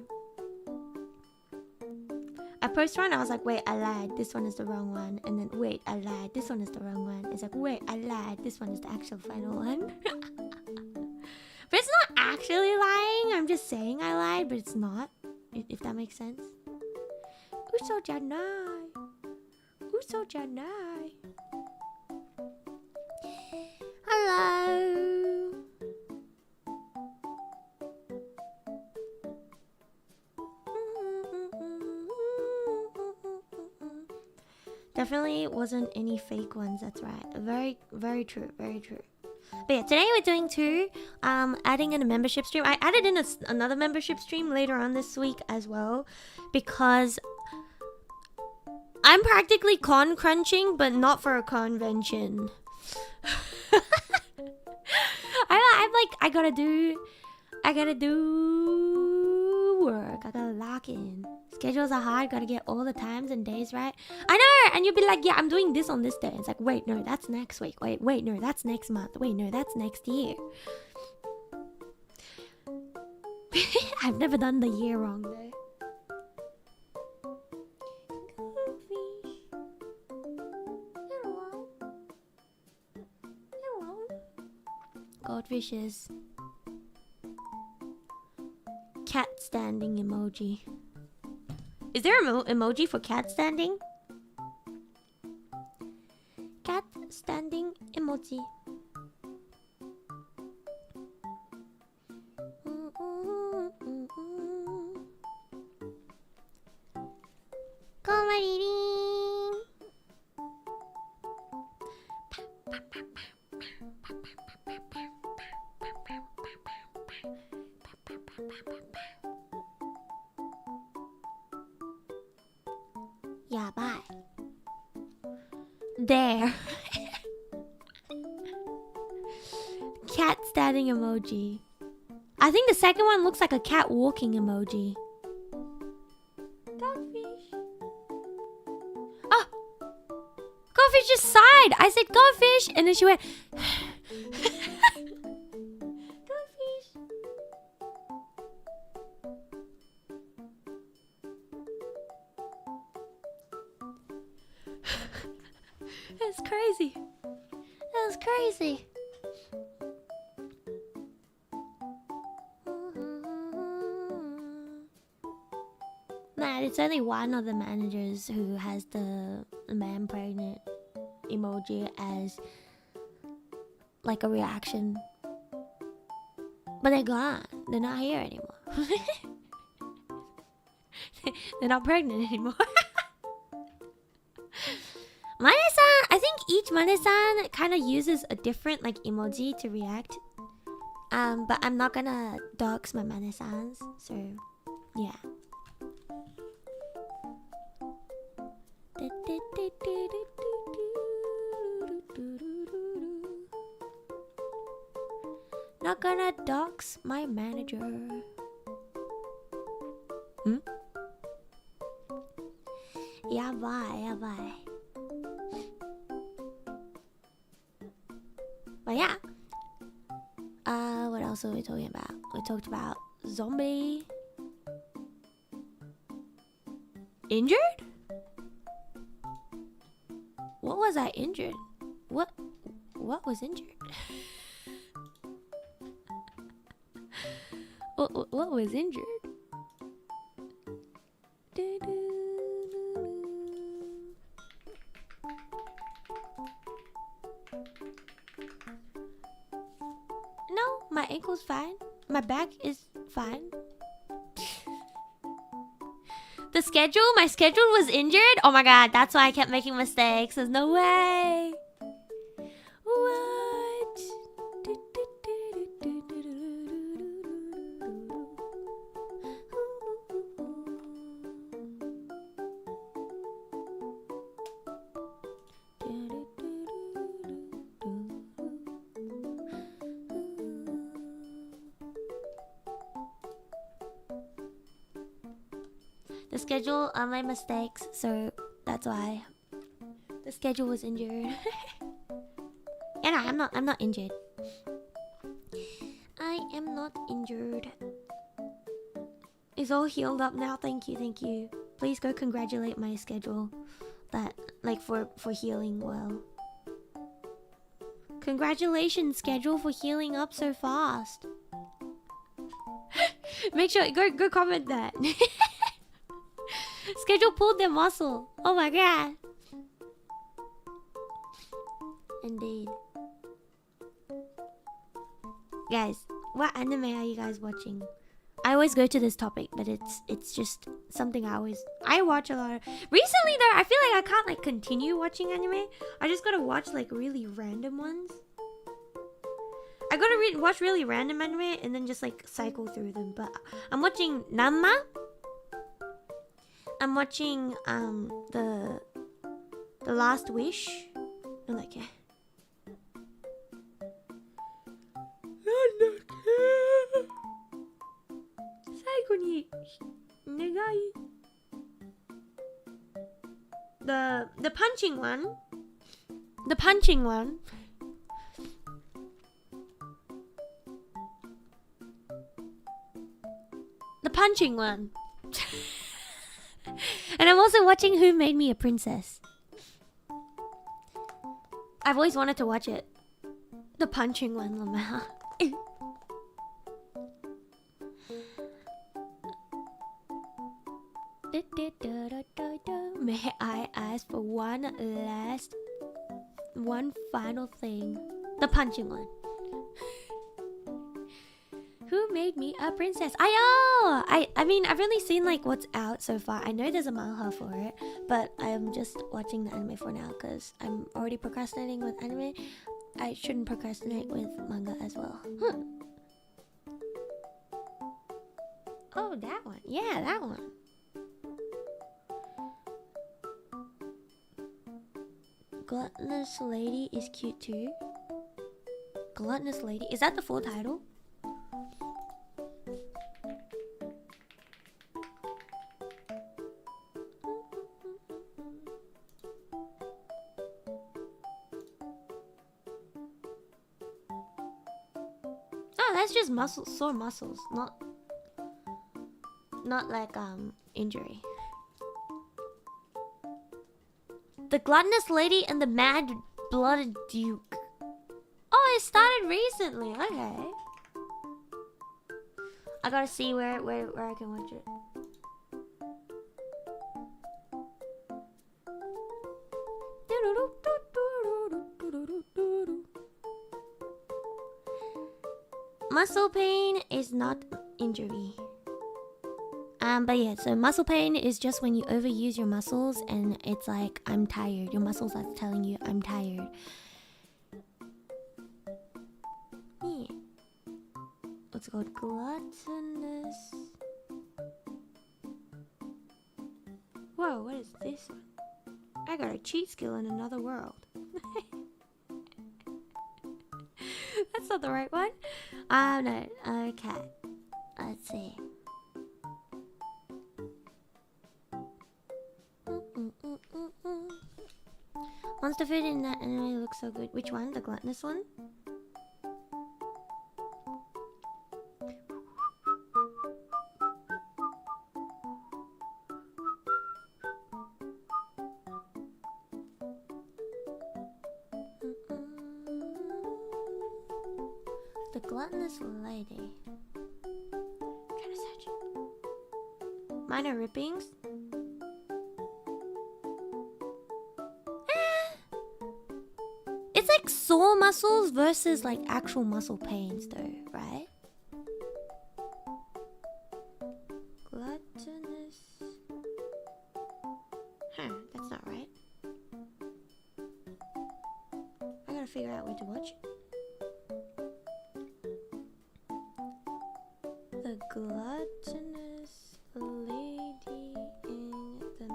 I post one, I was like, wait, I lied, this one is the wrong one, and then wait, I lied, this one is the wrong one. It's like, wait, I lied, this one is the actual final one. But it's not actually lying. I'm just saying I lied, but it's not. If that makes sense. Uso janai. Uso janai. Hello. Definitely wasn't any fake ones. That's right. Very, very true. Very true. But yeah, today we're doing 2, adding in a membership stream. I added in another membership stream later on this week as well, because I'm practically con crunching, but not for a convention. I'm like, I gotta do work. I gotta lock in. Schedules are hard, gotta get all the times and days right. I know, and you'll be like, yeah, I'm doing this on this day. It's like, wait, no, that's next week. Wait, no, that's next month. Wait, no, that's next year. I've never done the year wrong though. Goldfishes. Cat standing emoji. Is there an emoji for cat standing? Cat standing emoji. Komaririn. Yeah, bye. There. Cat standing emoji. I think the second one looks like a cat walking emoji. Dogfish. cried. I said, go fish. And then she went, go fish. That's crazy. That was crazy. Nah, it's only one of the managers who has the man pregnant emoji as like a reaction. But they're gone. They're not here anymore. They're not pregnant anymore. Mane-san, I think each Mane-san kind of uses a different like emoji to react. But I'm not gonna dox my Mane-sans, so yeah. Not gonna dox my manager. Yabai. But yeah. What else are we talking about? We talked about zombie. Injured? What was I injured? What was injured? What was injured? No, my ankle's fine. My back is fine. My schedule was injured? Oh my god, that's why I kept making mistakes. There's no way. What? The schedule are my mistakes, so that's why the schedule was injured. Yeah, no, I'm not injured. I am not injured. It's all healed up now. Thank you. Please go congratulate my schedule that like for healing well. Congratulations, schedule, for healing up so fast. Make sure go comment that. Schedule pulled their muscle. Oh my god. Indeed. Guys, what anime are you guys watching? I always go to this topic, but it's just something I watch a lot of. Recently though, I feel like I can't like continue watching anime. I just gotta watch like really random ones. I gotta watch really random anime and then just like cycle through them. But I'm watching Nanma. I'm watching the Last Wish. I'm like, yeah. The punching one. The punching one. The punching one. And I'm also watching Who Made Me a Princess. I've always wanted to watch it. The punching one, Lamau. May I ask for one final thing? The punching one. Who Made Me a Princess? I mean, I've only seen like what's out so far. I know there's a manhwa for it, but I'm just watching the anime for now because I'm already procrastinating with anime. I shouldn't procrastinate with manga as well. Oh, that one. Yeah, that one. Gluttonous Lady is cute too. Gluttonous Lady? Is that the full title? that's just muscles, sore muscles, not like injury. The gluttonous lady and the mad-blooded duke. Oh, it started recently. Okay. I gotta see where I can watch it. Muscle pain is not injury. But yeah, so muscle pain is just when you overuse your muscles and it's like, I'm tired. Your muscles are telling you, I'm tired. Yeah. What's it called? Gluttonous. Whoa, what is this one? I got a cheat skill in another world. That's not the right one. No. Okay. Let's see. Monster food in that anime looks so good. Which one? The gluttonous one? The gluttonous lady. I'm trying to search it. Minor rippings. It's like sore muscles versus like actual muscle pains though, right? Gluttonous. Huh, that's not right. I gotta figure out where to watch it. The gluttonous lady in the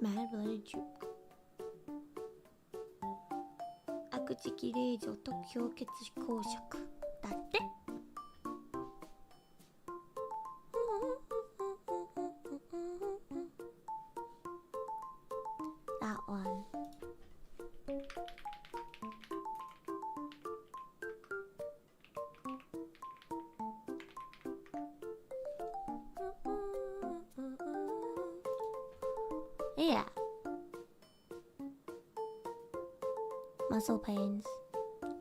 mad-blooded juke. 悪的令状と氷結公爵だって。That one. Yeah. Muscle pains.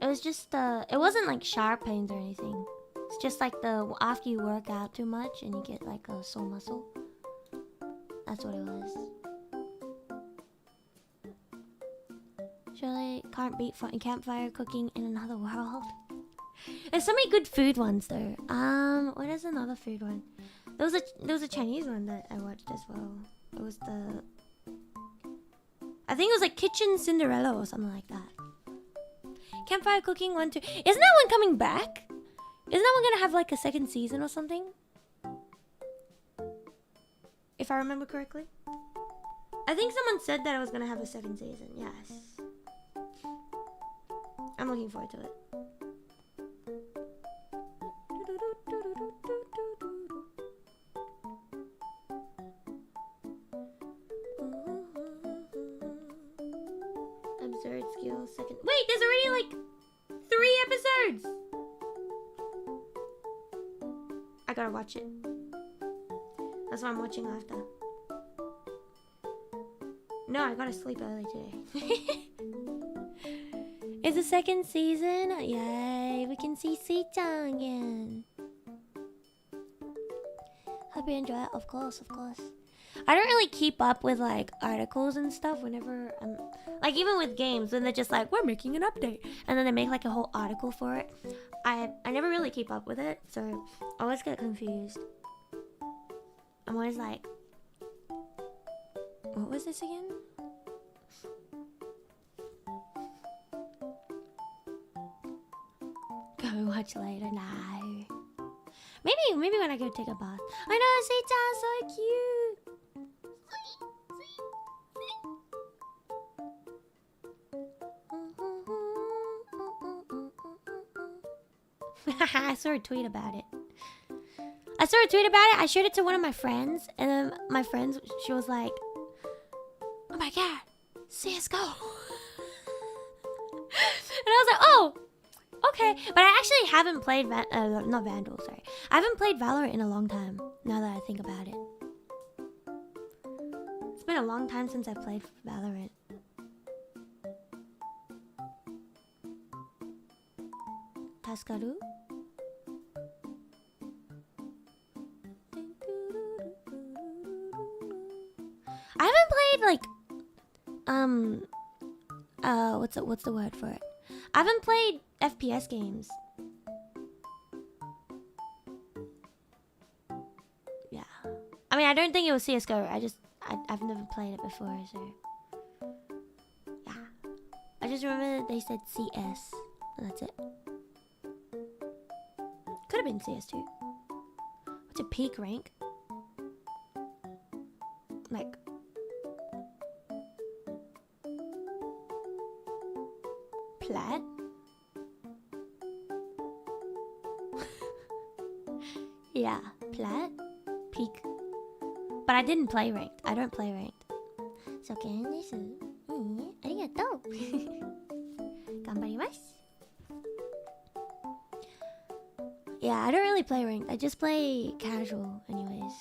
It was just it wasn't like sharp pains or anything. It's just like the after you work out too much and you get like a sore muscle. That's what it was. Surely can't beat campfire cooking in another world. There's so many good food ones though. What is another food one? There was a Chinese one that I watched as well. It was I think it was like Kitchen Cinderella or something like that. Campfire cooking 1, 2. Isn't that one coming back? Isn't that one gonna have like a second season or something? If I remember correctly. I think someone said that I was gonna have a second season. Yes. I'm looking forward to it. Absurd skill second. Wait, there's already like 3 episodes. I gotta watch it. That's what I'm watching after. No, I gotta sleep early today. It's the second season. Yay, we can see Si-chan again. Hope you enjoy it. Of course, of course. I don't really keep up with like articles and stuff whenever I'm like, even with games when they're just like, we're making an update and then they make like a whole article for it. I never really keep up with it, so I always get confused. I'm always like, what was this again? Go watch later. No. Maybe when I go take a bath. I know, Si-chan, so cute. I saw a tweet about it. I showed it to one of my friends, and then my friend, she was like, "Oh my god, CS:GO!" And I was like, "Oh, But I actually haven't played not Vandal, sorry. I haven't played Valorant in a long time, now that I think about it. It's been a long time since I played Valorant. Taskaru? I haven't played like what's the word for it? I haven't played FPS games. Yeah. I mean, I don't think it was CS:GO. I've never played it before, so yeah. I just remember that they said CS, and that's it. Could have been CS2. What's a peak rank? Like plat? Yeah, plat? Peak. But I didn't play ranked. I don't play ranked. So can this arigatou. Ganbarimasu. Yeah, I don't really play ranked. I just play casual anyways.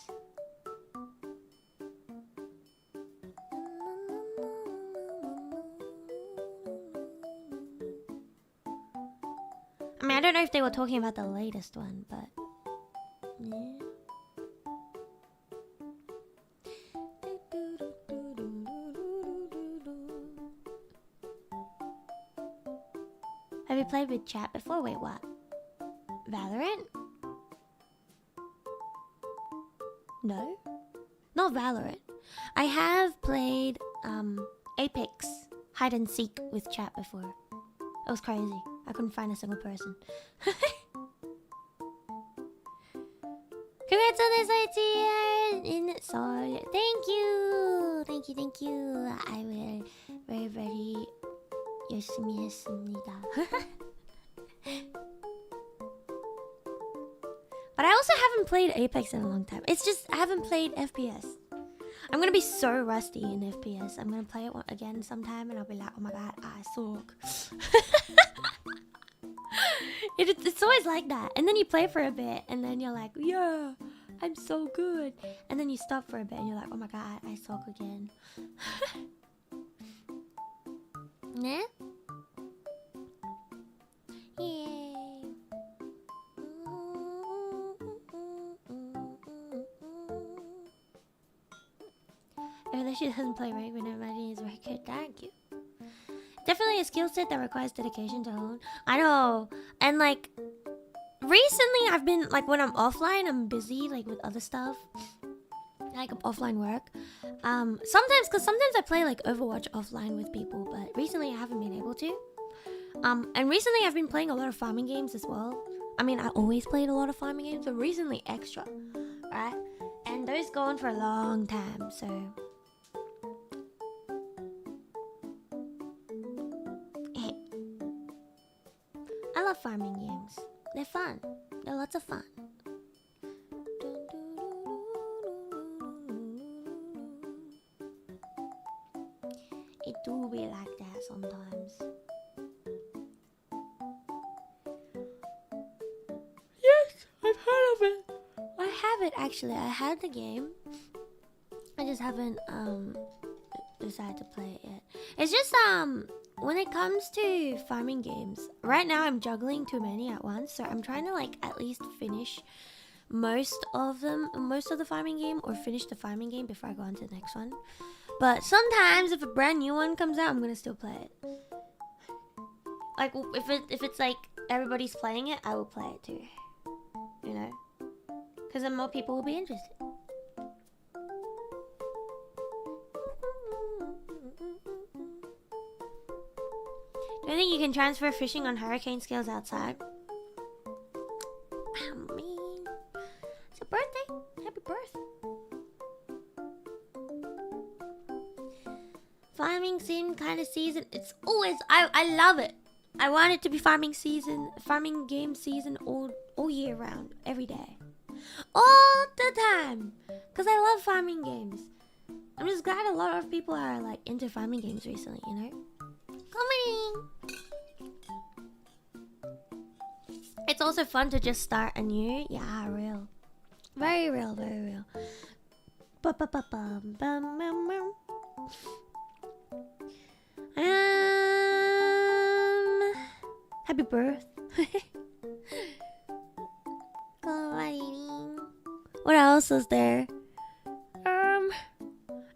I mean, I don't know if they were talking about the latest one, but yeah. Have you played with chat before? Wait, what? Valorant? No? Not Valorant. I have played Apex hide and seek with chat before. It was crazy. I couldn't find a single person. Congrats on this idea in Seoul. Thank you. Thank you, thank you. I will very, very 열심히 했습니다. But I also haven't played Apex in a long time. It's just I haven't played FPS. I'm gonna be so rusty in FPS. I'm gonna play it again sometime and I'll be like, oh my god, I suck. It's always like that. And then you play for a bit and then you're like, yeah, I'm so good. And then you stop for a bit and you're like, oh my god, I suck again. Nah? Yay. Even though she doesn't play right, but imagine his record. Thank you. Definitely a skill set that requires dedication to hone. I know. And like recently I've been like when I'm offline, I'm busy like with other stuff. Like offline work. Sometimes I play like Overwatch offline with people, but recently I haven't been able to. And recently I've been playing a lot of farming games as well. I mean, I always played a lot of farming games, but recently extra, right? And those go on for a long time, so I love farming games. They're fun. They're lots of fun. It do be like that sometimes. Yes, I've heard of it. I have it actually. I had the game. I just haven't decided to play it yet. It's just when it comes to farming games, right now I'm juggling too many at once, so I'm trying to like at least finish most of the farming game, or finish the farming game before I go on to the next one. But sometimes if a brand new one comes out, I'm gonna still play it. Like if it's like everybody's playing it, I will play it too. You know, because then more people will be interested. Do you think you can transfer fishing on hurricane scales outside? I mean, it's a birthday. Happy birthday. Farming sim kind of season. It's always I love it. I want it to be farming game season all year round, every day, all the time. Cause I love farming games. I'm just glad a lot of people are like into farming games recently. You know, coming. it's also fun to just start anew. Yeah, real. Very real, very real. Happy birth. What else is there?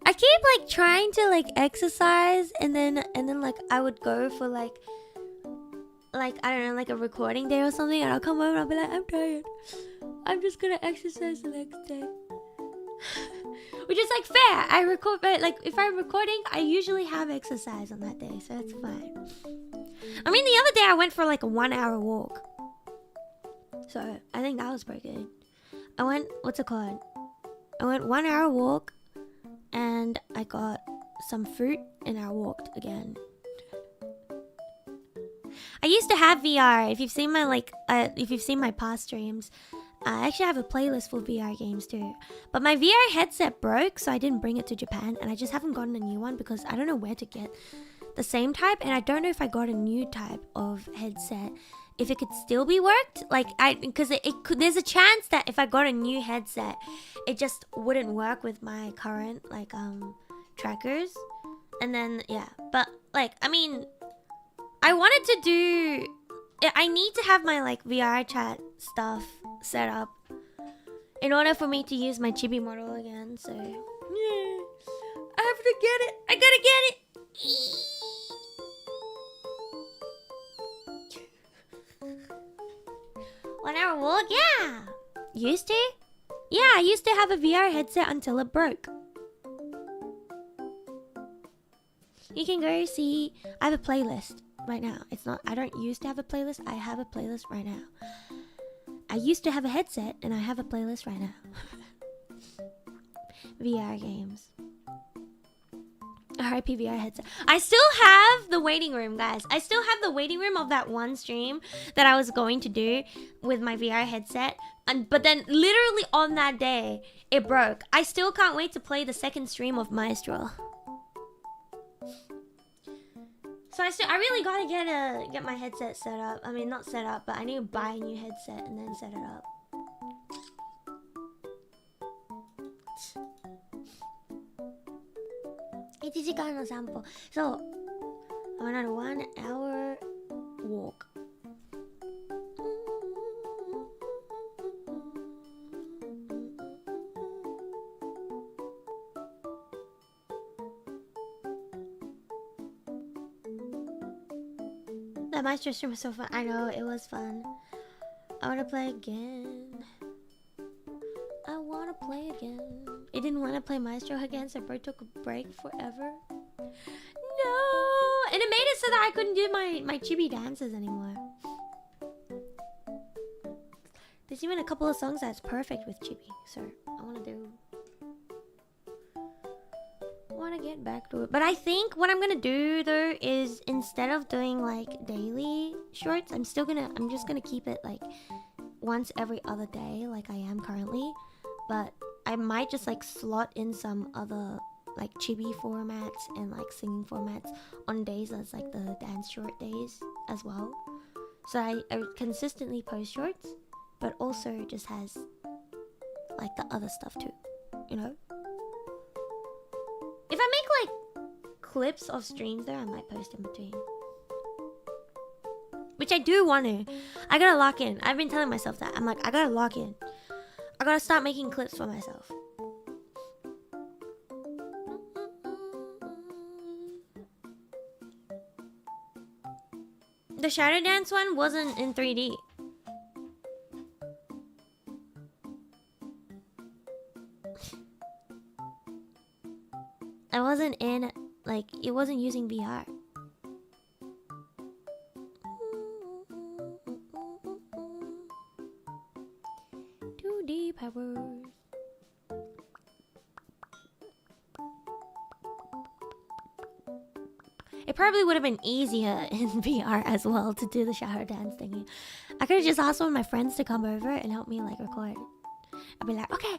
I keep like trying to like exercise and then like I would go for like I don't know, like a recording day or something, and I'll come home and I'll be like, I'm tired. I'm just gonna exercise the next day. Which is like fair. I record, but like if I'm recording, I usually have exercise on that day, so it's fine. I mean, the other day I went for like a 1 hour walk, so I think that was pretty good. I went, what's it called? I went 1 hour walk, and I got some fruit, and I walked again. I used to have VR. If you've seen my past streams, I actually have a playlist for VR games too. But my VR headset broke, so I didn't bring it to Japan, and I just haven't gotten a new one because I don't know where to get the same type, and I don't know if I got a new type of headset, if it could still be worked. Like because it could. There's a chance that if I got a new headset, it just wouldn't work with my current like trackers, and then yeah. But like I mean, I wanted to do. I need to have my like VR chat stuff set up in order for me to use my chibi model again. So yeah, I have to get it. I gotta get it. 1 hour walk, yeah. Used to? Yeah, I used to have a VR headset until it broke. You can go see. I have a playlist right now. It's not. I don't used to have a playlist. I have a playlist right now. I used to have a headset, and I have a playlist right now. VR games. RIP VR headset. I still have the waiting room, guys. I still have the waiting room of that one stream that I was going to do with my VR headset. But then literally on that day, it broke. I still can't wait to play the second stream of Maestro. So I really gotta get my headset set up. I mean, not set up, but I need to buy a new headset and then set it up. So I went on a 1 hour walk. That Maestro stream was so fun. I know, it was fun. I want to play again. I want to play again. It didn't want to play Maestro again, so Bert took a break forever. No! And it made it so that I couldn't do my chibi dances anymore. There's even a couple of songs that's perfect with chibi, so I want to get back to it. But I think what I'm gonna do though is instead of doing like daily shorts, I'm just gonna keep it like once every other day like I am currently. But I might just like slot in some other like chibi formats and like singing formats on days that's like the dance short days as well. So I consistently post shorts, but also just has like the other stuff too, you know? If I make like clips of streams there, I might post in between. Which I do want to. I gotta lock in. I've been telling myself that. I'm like, I gotta lock in. I gotta start making clips for myself. The Shadow Dance one wasn't in 3D. I wasn't in, like, it wasn't using VR. 2D powers. It probably would have been easier in VR as well to do the shower dance thingy. I could have just asked one of my friends to come over and help me like record. I'd be like, okay,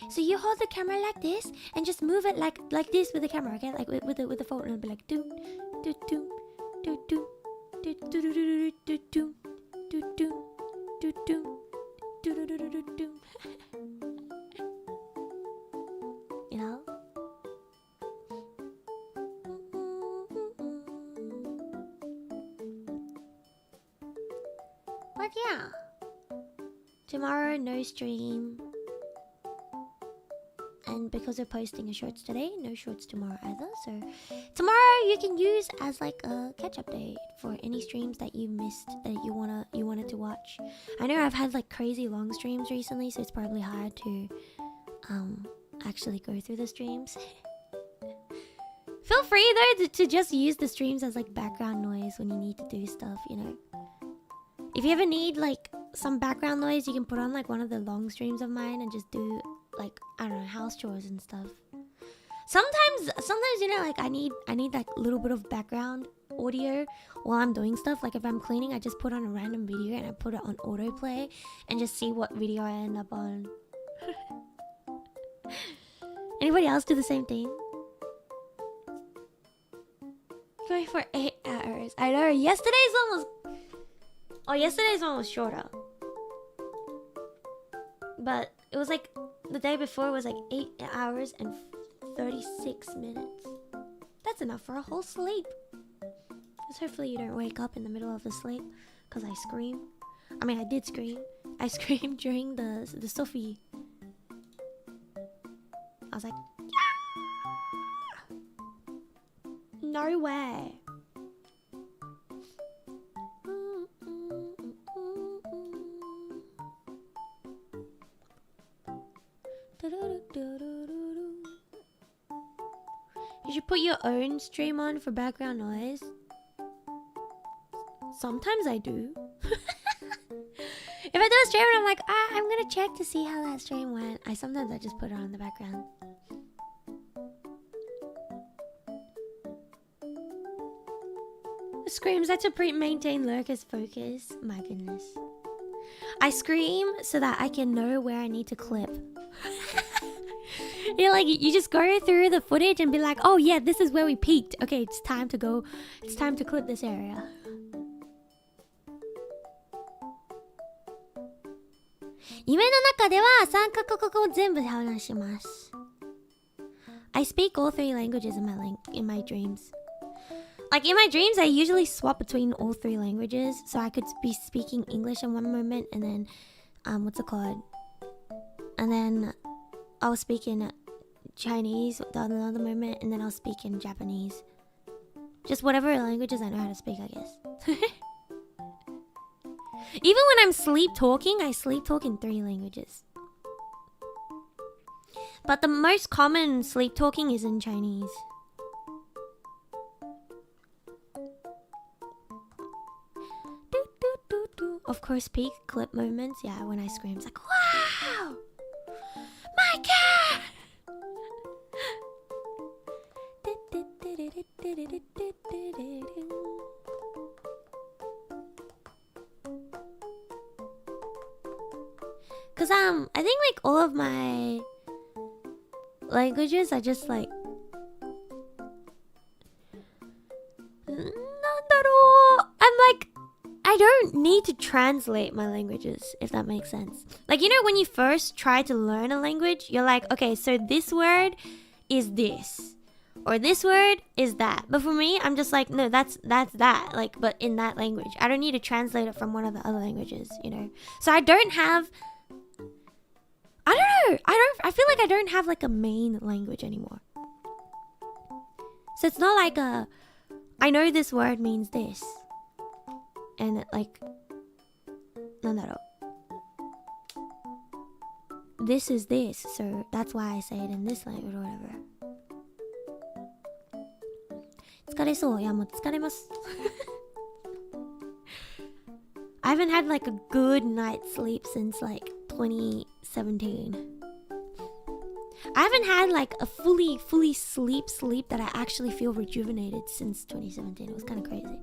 so you hold the camera like this and just move it like this with the camera, okay? Like with the phone, and I'd be like, do do do do do do do do do do do do do. You know? But yeah. Tomorrow, no stream. And because we're posting a shorts today, no shorts tomorrow either. So tomorrow you can use as like a catch-up day for any streams that you missed that you wanted to watch. I know I've had like crazy long streams recently, so it's probably hard to actually go through the streams. Feel free though to just use the streams as like background noise when you need to do stuff, you know. If you ever need like some background noise, you can put on like one of the long streams of mine and just do like, I don't know, house chores and stuff. Sometimes you know, like I need that little bit of background audio while I'm doing stuff. Like if I'm cleaning, I just put on a random video and I put it on autoplay and just see what video I end up on. Anybody else do the same thing? Going for 8 hours. I know, yesterday's one was shorter. But it was like the day before was like 8 hours and 36 minutes. That's enough for a whole sleep. Just hopefully you don't wake up in the middle of the sleep because I scream. I mean, I did scream. I screamed during the Sophie. I was like, yeah! No way. You should put your own stream on for background noise. Sometimes I do. If I do a stream and I'm like, I'm gonna check to see how that stream went, sometimes I just put it on in the background. Screams, that's to maintain lurker's focus. My goodness. I scream so that I can know where I need to clip. You know, like you just go through the footage and be like, oh yeah, this is where we peaked. Okay, it's time to go. It's time to clip this area. I speak all 3 languages in my dreams. Like in my dreams, I usually swap between all 3 languages, so I could be speaking English in one moment, and then, what's it called? And then I'll speak in Chinese the another moment, and then I'll speak in Japanese. Just whatever languages I know how to speak, I guess. Even when I'm sleep talking, I sleep talk in 3 languages. But the most common sleep talking is in Chinese. Of course, peak clip moments. Yeah, when I scream, it's like, wow! My God! Cause I think like all of my languages are just like I don't need to translate my languages, if that makes sense. Like, you know, when you first try to learn a language, you're like, okay, so this word is this, or this word is that. But for me, I'm just like, no, that's that, like, but in that language. I don't need to translate it from one of the other languages, you know. So I don't have, I don't know, I feel like I don't have like a main language anymore. So it's not like I know this word means this. And like, this is this, so that's why I say it in this language or whatever. 疲れそう。いや、もう疲れます。I haven't had like a good night's sleep since like 2017. I haven't had like a fully sleep that I actually feel rejuvenated since 2017. It was kind of crazy.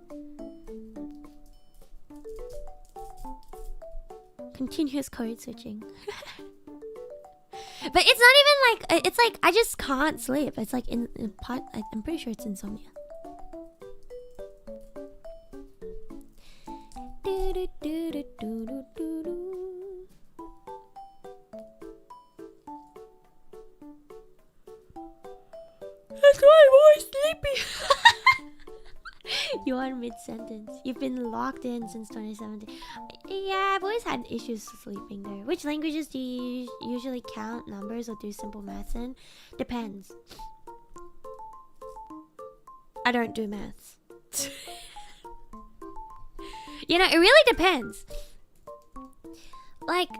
Continuous code switching. But it's not even like, it's like I just can't sleep. It's like in part, I'm pretty sure it's insomnia. sentence. You've been locked in since 2017. Yeah, I've always had issues sleeping though. Which languages do you usually count numbers or do simple maths in? Depends. I don't do maths. You know, it really depends. Like,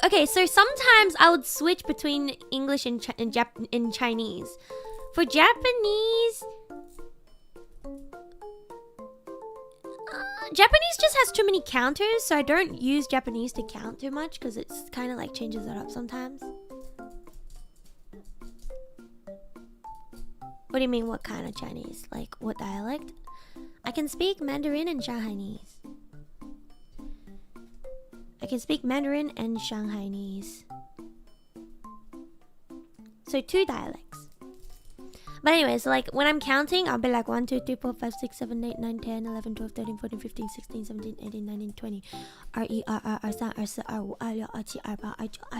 okay, so sometimes I would switch between English and Chinese. For Japanese, Japanese just has too many counters, so I don't use Japanese to count too much because it's kind of like changes it up sometimes. What do you mean, what kind of Chinese? Like, what dialect? I can speak Mandarin and Shanghainese. I can speak Mandarin and Shanghainese. So 2 dialects. But anyway, so like when I'm counting, I'll be like 1, 2, 3, 4, 5, 6, 7, 8, 9, 10, 11, 12, 13, 14, 15, 16, 17, 18, 19, 20. R E R R R 3 R 4 R 5 R 6 R 7 R 8 R 9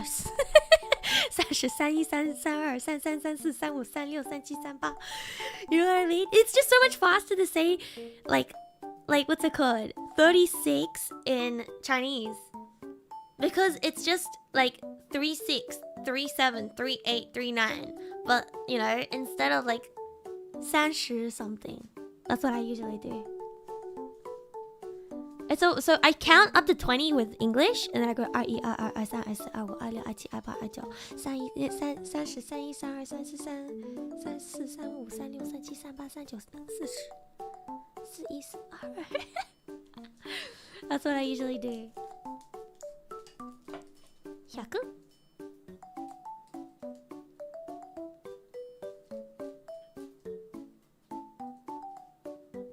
R 10 33 1 32 33 34 35 36 37 38. You know what I mean? It's just so much faster to say like what's it called? 36 in Chinese. Because it's just like 36, 37, 38, 39. But, you know, instead of like 30 something. That's what I usually do. And so I count up to 20 with English, and then I go R E R R R 3 R 4 R 5 R 6 R 7 R 8 R 9 30 31 32 33 34 35 36 37 38 39 40 41 42 43 That's what I usually do. 100?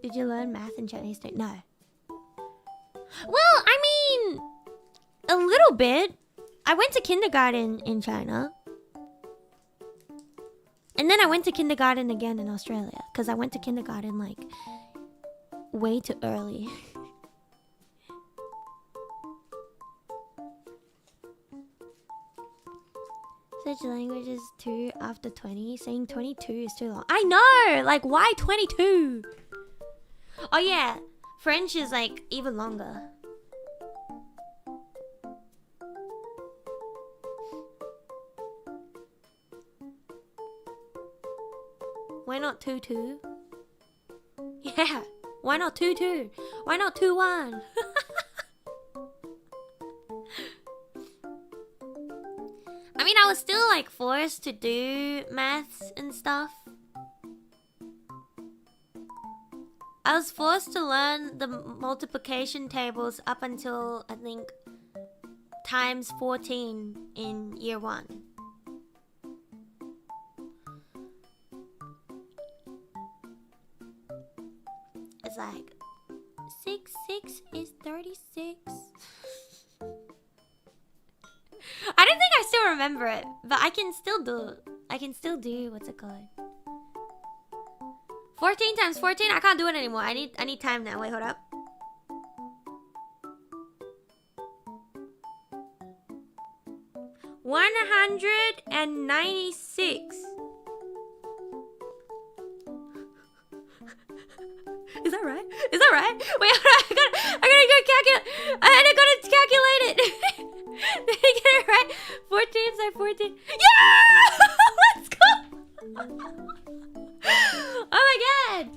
Did you learn math in Chinese too? No. Well, I mean, a little bit. I went to kindergarten in China. And then I went to kindergarten again in Australia. Because I went to kindergarten like way too early. Such languages 2 after 20. Saying 22 is too long. I know! Like, why 22? Oh yeah, French is like even longer. Why not 2-2? Yeah, why not 2-2? Why not 2-1? I mean, I was still like forced to do maths and stuff. I was forced to learn the multiplication tables up until, I think, times 14 in year 1. It's like, 6 is 36. I don't think I still remember it, but I can still do it. I can still do, what's it called? 14 times 14? I can't do it anymore. I need time now. Wait, hold up. $196. Is that right? Is that right? Wait, I gotta go calculate. I gotta calculate it. Did I get it right? 14 times 14. Yeah! Let's go! Oh my god!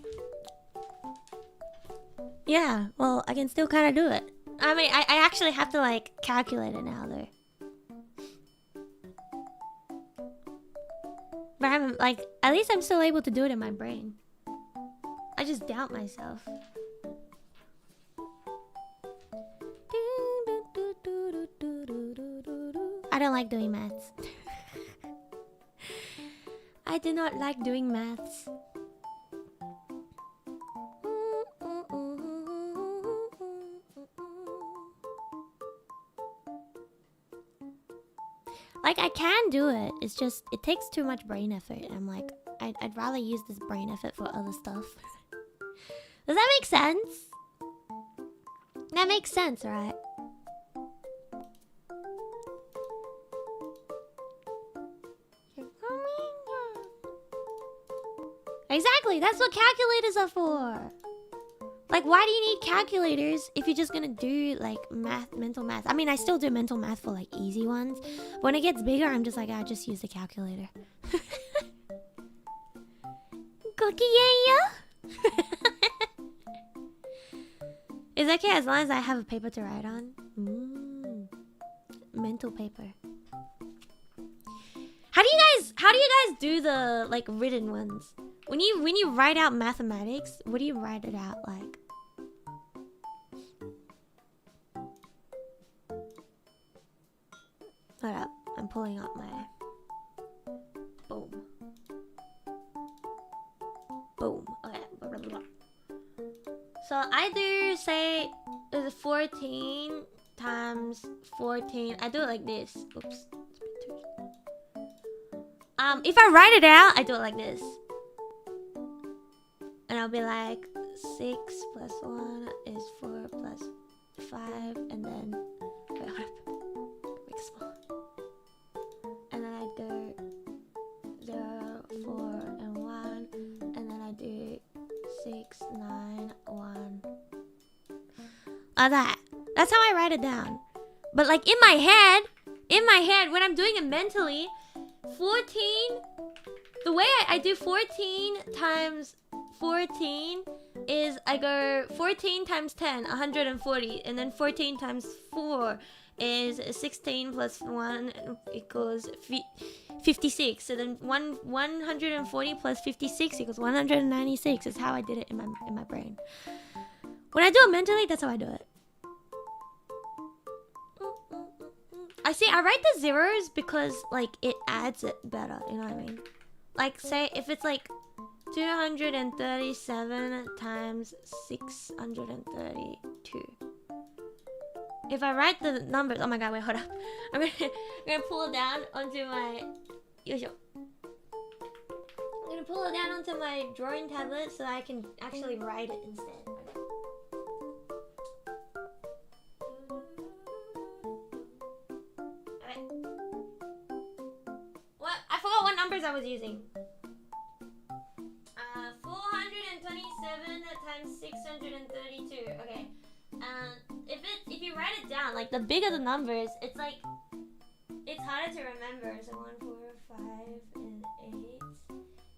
Yeah, well, I can still kind of do it. I mean, I actually have to like calculate it now though. But I'm like, at least I'm still able to do it in my brain. I just doubt myself. I don't like doing maths. I do not like doing maths. Like, I can do it. It's just, it takes too much brain effort. I'm like, I'd rather use this brain effort for other stuff. Does that make sense? That makes sense, right? Exactly. That's what calculators are for. Like, why do you need calculators if you're just gonna do like mental math? I mean, I still do mental math for like easy ones. But when it gets bigger, I'm just like, I just use the calculator. It's okay as long as I have a paper to write on. Mental paper. How do you guys do the like written ones? When you write out mathematics, what do you write it out like? Hold up, I'm pulling up my boom. Okay. Blah, blah, blah. So I do say 14 times 14. I do it like this. Oops. If I write it out, I do it like this. And I'll be like 6 plus 1 is 4 plus 5, and then wait, hold up. Make it small. And then I do 0, 4, and 1, and then I do 6, 9, 1. Like that. That's how I write it down. But like in my head, when I'm doing it mentally, 14. The way I do 14 times 14 is I go 14 times 10, 140, and then 14 times 4 is 16 plus 1 equals 56. So then 140 plus 56 equals 196 is how I did it in my brain. When I do it mentally, that's how I do it. I write the zeros because like it adds it better, you know what I mean? Like say if it's like 237 times 632. If I write the numbers, oh my god, wait, hold up. I'm gonna pull it down onto my I'm gonna pull it down onto my drawing tablet so I can actually write it instead. What numbers I was using. 427 times 632. Okay. If you write it down, like the bigger the numbers, it's like it's harder to remember. So 1, 4, 5, and 8,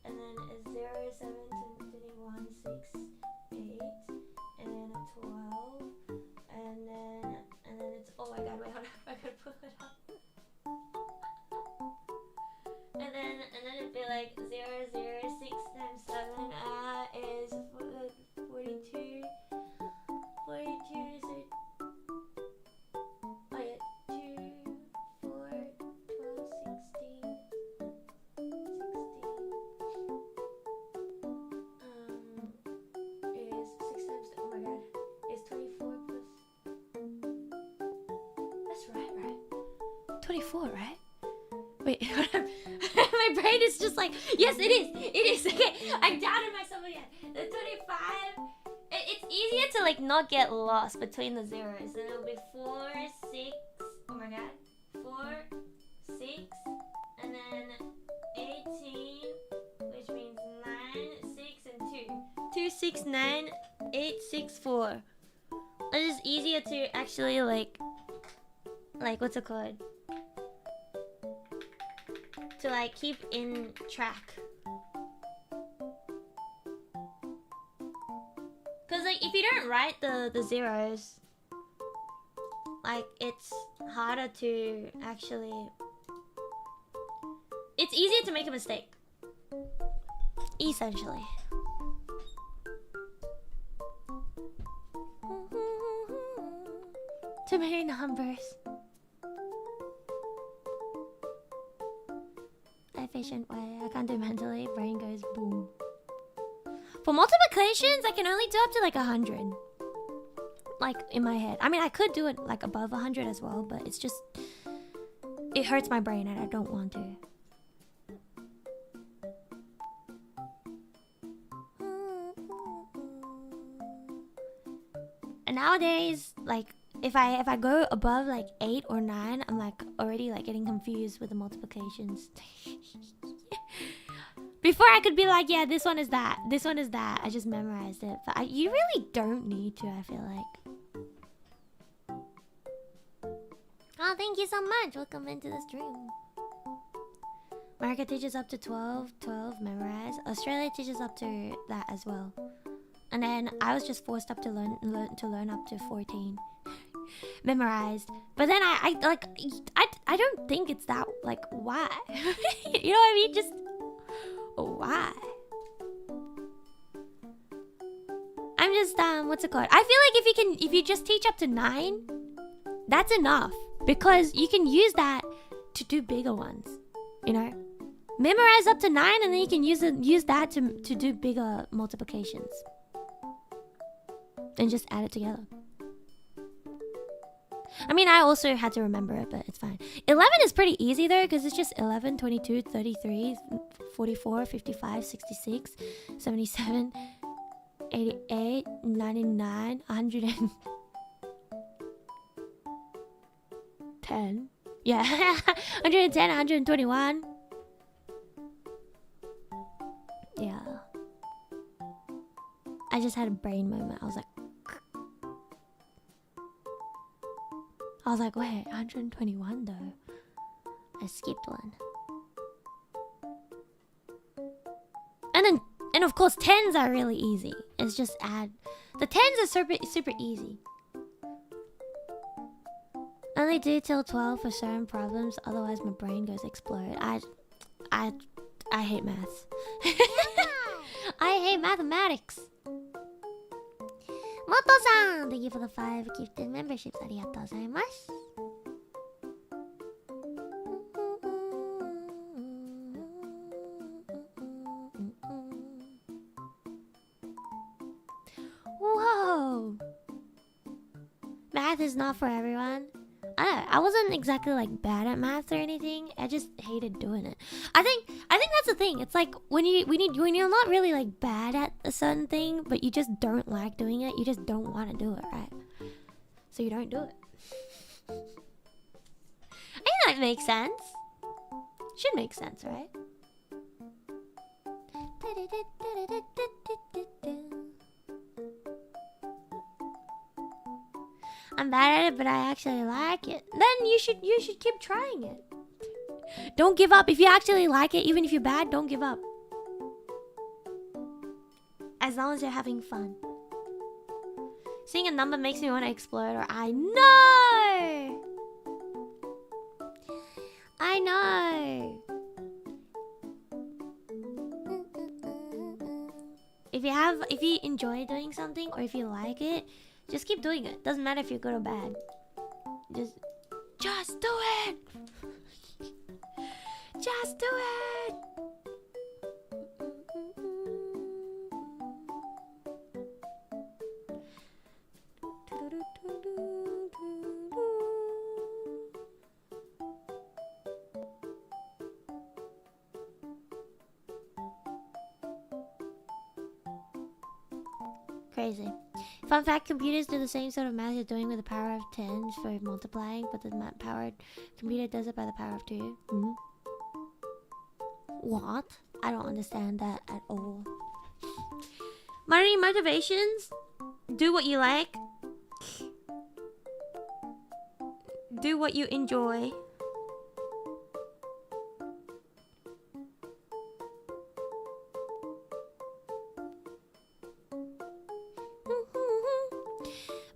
and then 0, 7, 21, 6, 8, and then 12, and then it's oh my god, wait, hold on, I gotta pull it up. And then it'd be like 0, 0, 6 times 7 is 42. 42 is it? Oh yeah, 2, 4, 12, 16. 16. Is 6 times, oh my god, is 24 plus. That's right? 24, right? Wait, my brain is just like, yes, it is. Okay, I doubted myself again. The 25, it's easier to like not get lost between the zeros. And it'll be 4, 6, oh my god, 4, 6, and then 18, which means 9, 6, and 2. 2, 6, 9, 8, 6, 4. It's just easier to actually like what's it called? To like keep in track. Cause like if you don't write the zeros, like it's harder to actually, it's easier to make a mistake. Essentially. Too many numbers. Efficient way. I can't do mentally. Brain goes boom. For multiplications, I can only do up to like 100. Like in my head. I mean, I could do it like above 100 as well, but it's just, it hurts my brain and I don't want to. And nowadays, like if I go above like 8 or 9, I'm like already like getting confused with the multiplications. Before I could be like, yeah, this one is that. This one is that. I just memorized it. But you really don't need to, I feel like. Oh, thank you so much. Welcome into the stream. America teaches up to 12 memorize. Australia teaches up to that as well. And then I was just forced up to learn up to 14 memorized. But then I don't think it's that, like, why? You know what I mean? Just why? I'm just what's it called? I feel like if you just teach up to 9, that's enough, because you can use that to do bigger ones, you know? Memorize up to 9 and then you can use that to do bigger multiplications. And just add it together. I mean, I also had to remember it, but it's fine. 11 is pretty easy though, because it's just 11, 22, 33, 44, 55, 66, 77, 88, 99, 110. Yeah, 110, 121. Yeah. I just had a brain moment. I was like, wait, 121 though. I skipped one. And of course 10s are really easy. It's just add. The 10s are super easy. Only do till 12 for certain problems, otherwise my brain goes explode. I hate maths. I hate mathematics. Moto-san, thank you for the 5 gifted memberships. Arigatou gozaimasu. Whoa. Math is not for everyone. I wasn't exactly like bad at math or anything. I just hated doing it. I think that's the thing. It's like when you're not really like bad at a certain thing, but you just don't like doing it. You just don't want to do it, right? So you don't do it. I think that makes sense. Should make sense, right? I'm bad at it, but I actually like it. Then you should keep trying it. Don't give up. If you actually like it, even if you're bad, don't give up. As long as you're having fun. Seeing a number makes me want to explode, or I know. I know. If you enjoy doing something, or if you like it, just keep doing it. Doesn't matter if you're good or bad. Just do it. Just do it. Crazy. Fun fact, computers do the same sort of math you're doing with the power of 10 for multiplying, but the powered computer does it by the power of 2. Mm-hmm. What? I don't understand that at all. Money motivations? Do what you like. Do what you enjoy.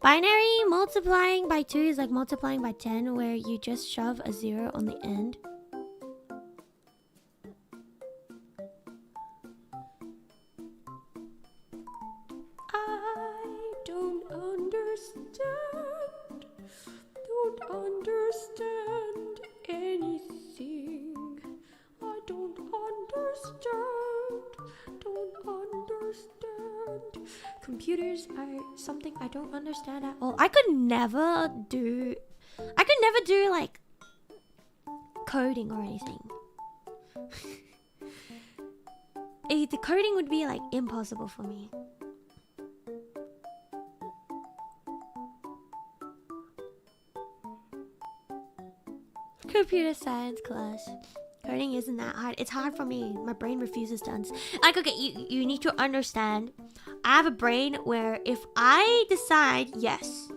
Binary multiplying by 2 is like multiplying by 10, where you just shove a 0 on the end. I don't understand. Don't understand anything. I don't understand. Don't understand. Computers are something I don't understand at all. I could never do like coding or anything. The coding would be like impossible for me. Computer science class. Coding isn't that hard. It's hard for me. My brain refuses to understand. Like, okay, you need to understand. I have a brain where if I decide, yes,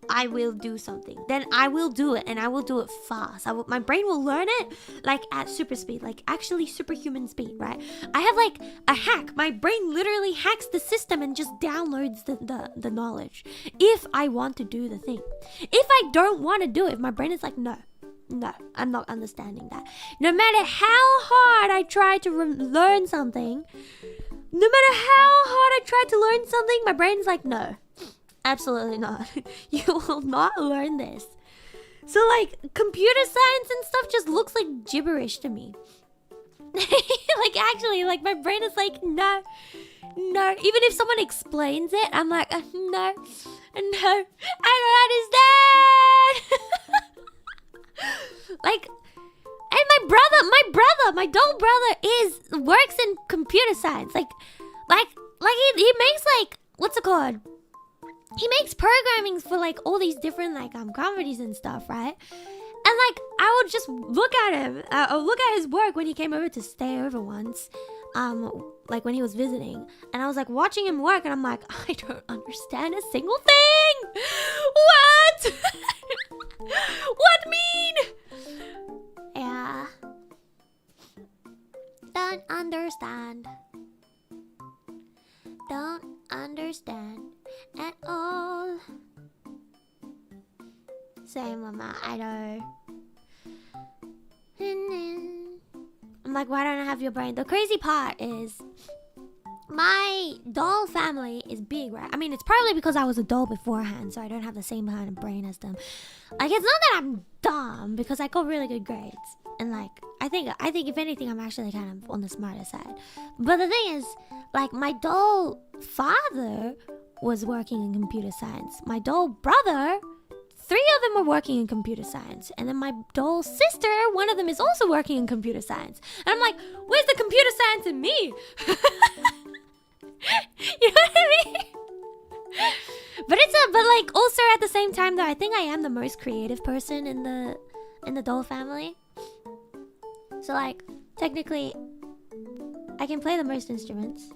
I will do something, then I will do it, and I will do it fast. My brain will learn it like at super speed, like actually superhuman speed, right? I have like a hack. My brain literally hacks the system and just downloads the knowledge if I want to do the thing. If I don't want to do it, my brain is like, no, I'm not understanding that. No matter how hard I try to learn something, no matter how hard I try to learn something, my brain's like, no, absolutely not. You will not learn this. So like computer science and stuff just looks like gibberish to me. Like actually, like my brain is like, no. Even if someone explains it, I'm like, no, I don't understand. Like, and my doll brother works in computer science. Like he makes like, what's it called? He makes programming for like all these different like companies and stuff, right? And like I would just look at him, I'll look at his work when he came over to stay over once, like when he was visiting, and I was like watching him work, and I'm like, I don't understand a single thing. What? What mean? Yeah. Don't understand at all. Same with my idol. I'm like, why don't I have your brain? The crazy part is my doll family is big, right? I mean, it's probably because I was a doll beforehand, so I don't have the same kind of brain as them. Like, it's not that I'm dumb, because I got really good grades. And like, I think if anything, I'm actually kind of on the smarter side. But the thing is, like, my doll father was working in computer science. My doll brother, 3 of them are working in computer science. And then my doll sister, one of them is also working in computer science. And I'm like, where's the computer science in me? You know what I mean? But like also at the same time though, I think I am the most creative person in the doll family. So like technically I can play the most instruments.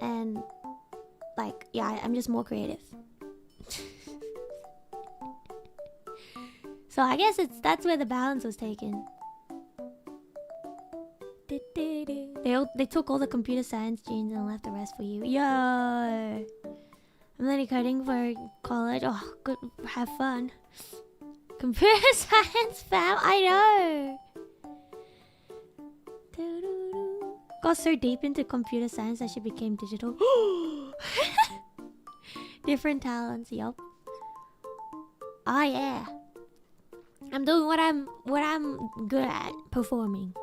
And like, yeah, I'm just more creative. So I guess that's where the balance was taken. They took all the computer science genes and left the rest for you. Yo! I'm learning coding for college. Oh, good. Have fun. Computer science fam. I know. Got so deep into computer science that she became digital. Different talents. Yup. Oh yeah. I'm doing what I'm good at, performing.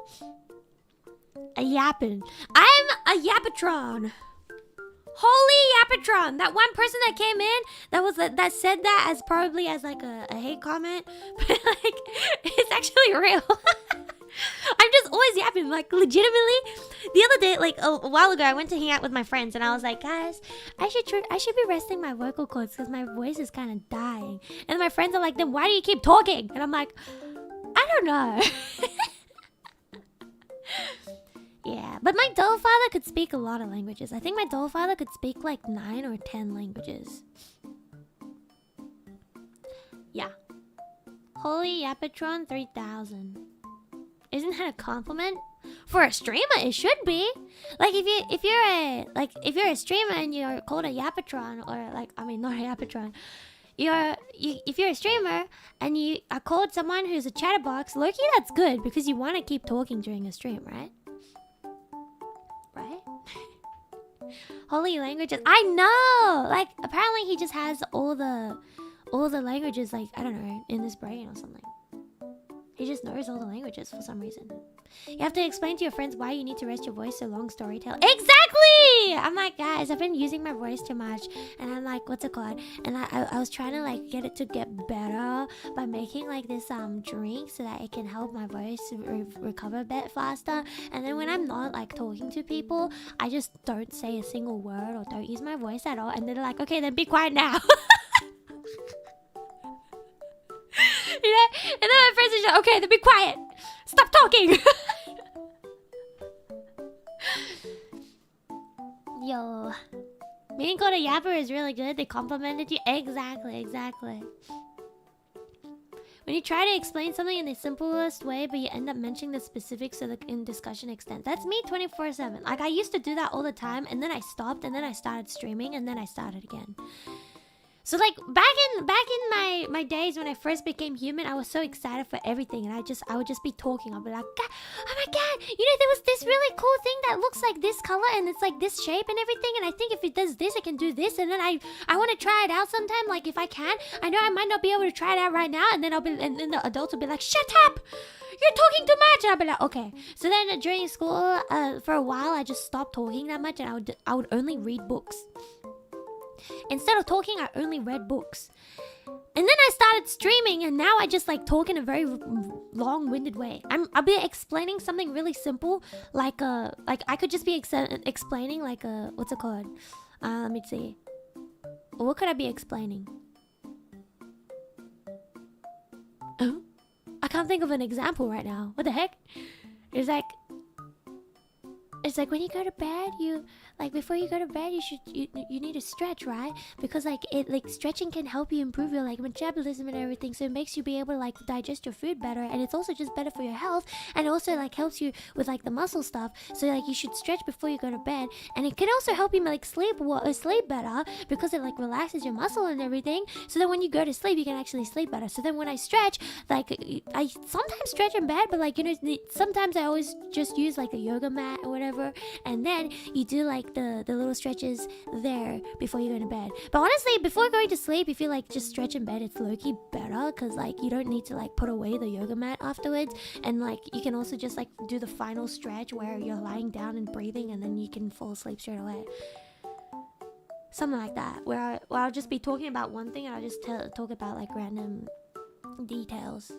A yappin'. I'm a yapatron. Holy yapatron! That one person that came in that said that as probably as like a hate comment, but like it's actually real. I'm just always yapping, like legitimately. The other day, like a while ago, I went to hang out with my friends, and I was like, guys, I should be resting my vocal cords because my voice is kind of dying. And my friends are like, then why do you keep talking? And I'm like, I don't know. Yeah, but my doll father could speak a lot of languages. I think my doll father could speak like 9 or 10 languages. Yeah. Holy Yapatron 3000. Isn't that a compliment? For a streamer, it should be. Like if you're a streamer and you're called a Yapatron, or like, I mean not a Yapatron. If you're a streamer and you are called someone who's a chatterbox, low-key that's good because you want to keep talking during a stream, right? Right? Holy languages. I know! Like, apparently he just has all the languages, like, I don't know, in his brain or something. He just knows all the languages for some reason. You have to explain to your friends why you need to rest your voice so long storytelling. Exactly! I'm like, guys, I've been using my voice too much. And I'm like, what's it called? And I was trying to like get it to get better by making like this drink so that it can help my voice recover a bit faster. And then when I'm not like talking to people, I just don't say a single word or don't use my voice at all. And they're like, okay, then be quiet now. You know? And then my friends are just like, okay, then be quiet. Stop talking! Yo. Being called a yapper is really good. They complimented you. Exactly. When you try to explain something in the simplest way, but you end up mentioning the specifics so the discussion extends. That's me 24/7. Like, I used to do that all the time, and then I stopped, and then I started streaming, and then I started again. So like back in my days when I first became human, I was so excited for everything, and I would just be talking. I'll be like, oh my god, you know, there was this really cool thing that looks like this color and it's like this shape and everything, and I think if it does this, it can do this, and then I want to try it out sometime. Like if I can, I know I might not be able to try it out right now, and then and then the adults will be like, shut up, you're talking too much, and I'll be like, okay. So then during school, for a while, I just stopped talking that much, and I would only read books. Instead of talking, I only read books. And then I started streaming, and now I just like talk in a very long-winded way. I'll be explaining something really simple, like I could just be explaining like what's it called? Let me see. What could I be explaining? Oh, I can't think of an example right now. What the heck? It's like when you go to bed, before you go to bed, you need to stretch, right? Because stretching can help you improve your metabolism and everything, so it makes you be able to digest your food better, and it's also just better for your health, and it also helps you with the muscle stuff. So you should stretch before you go to bed, and it can also help you sleep better, because it relaxes your muscle and everything. So then when you go to sleep, you can actually sleep better. So then when I stretch, I sometimes stretch in bed, but sometimes I always just use a yoga mat or whatever, and then you do the little stretches there before you go to bed. But honestly, before going to sleep, if you just stretch in bed, it's low-key better, because you don't need to put away the yoga mat afterwards, and you can also just do the final stretch where you're lying down and breathing, and then you can fall asleep straight away. Something like that, where I'll just be talking about one thing, and I'll just talk about random details.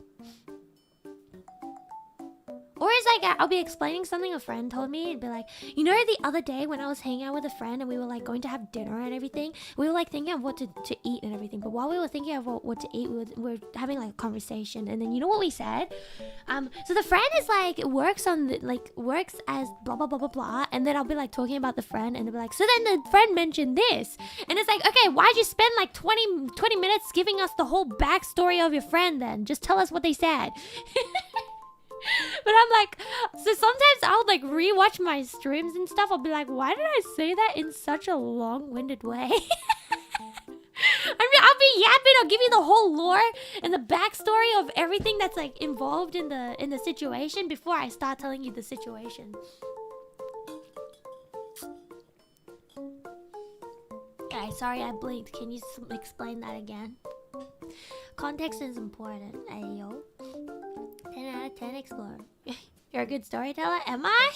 Or it's I'll be explaining something a friend told me, and be like, you know, the other day when I was hanging out with a friend and we were going to have dinner and everything, we were thinking of what to eat and everything. But while we were thinking of what to eat, we were having a conversation, and then you know what we said? So the friend is works as blah blah blah blah blah, and then I'll be talking about the friend, and they'll be like, so then the friend mentioned this, and it's okay, why'd you spend 20 minutes giving us the whole backstory of your friend? Then just tell us what they said. But I'm so sometimes I'll rewatch my streams and stuff. I'll be like, why did I say that in such a long-winded way? I'll be yapping. I'll give you the whole lore and the backstory of everything that's involved in the situation before I start telling you the situation. Okay, sorry I blinked. Can you explain that again? Context is important. Ayo. 10 out of 10 explore. You're a good storyteller, am I?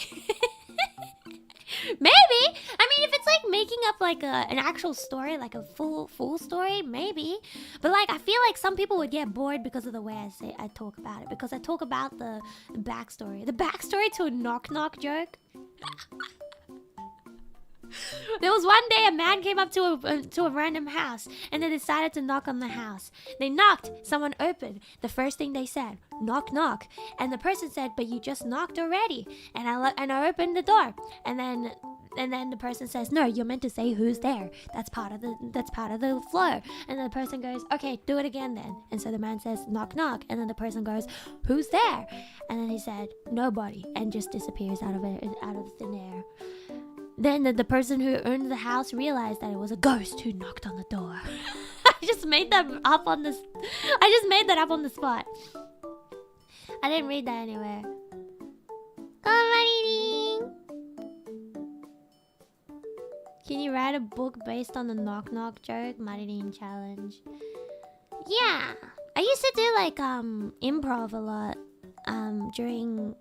Maybe. I mean, if it's making up an actual story, a full story, maybe. But I feel some people would get bored because of the way I talk about it, because I talk about the backstory. The backstory to a knock-knock joke. There was one day a man came up to a random house, and they decided to knock on the house. They knocked, someone opened. The first thing they said, knock knock, and the person said, but you just knocked already. And I opened the door, and then the person says, no, you're meant to say who's there. That's part of the flow. And the person goes, okay, do it again then. And so the man says, knock knock, and then the person goes, who's there? And then he said, nobody, and just disappears out of thin air. Then the person who owned the house realized that it was a ghost who knocked on the door. I just made that up on the spot. I didn't read that anywhere. Can you write a book based on the knock knock joke? Maririn challenge. Yeah, I used to do improv a lot during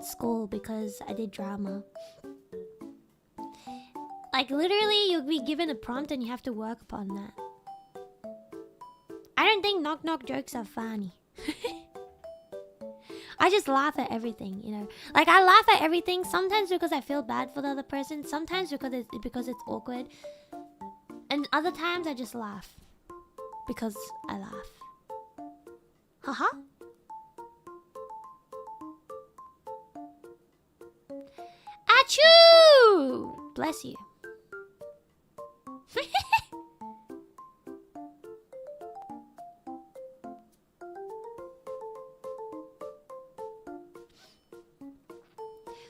school because I did drama. Literally, you'll be given a prompt and you have to work upon that. I don't think knock-knock jokes are funny. I just laugh at everything, you know. I laugh at everything, sometimes because I feel bad for the other person, sometimes because it's awkward. And other times I just laugh. Because I laugh. Haha. Achoo! Bless you.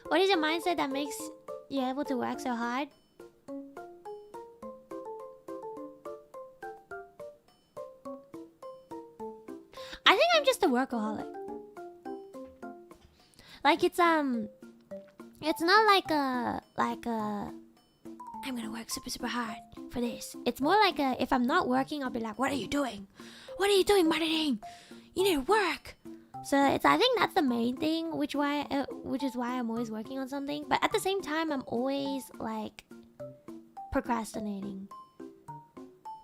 What is your mindset that makes you able to work so hard? I think I'm just a workaholic. Like it's not like a I'm gonna work super hard for this. It's more like if I'm not working, I'll be like, what are you doing? What are you doing, Marionette? You need to work. So I think that's the main thing, which is why I'm always working on something. But at the same time, I'm always like procrastinating.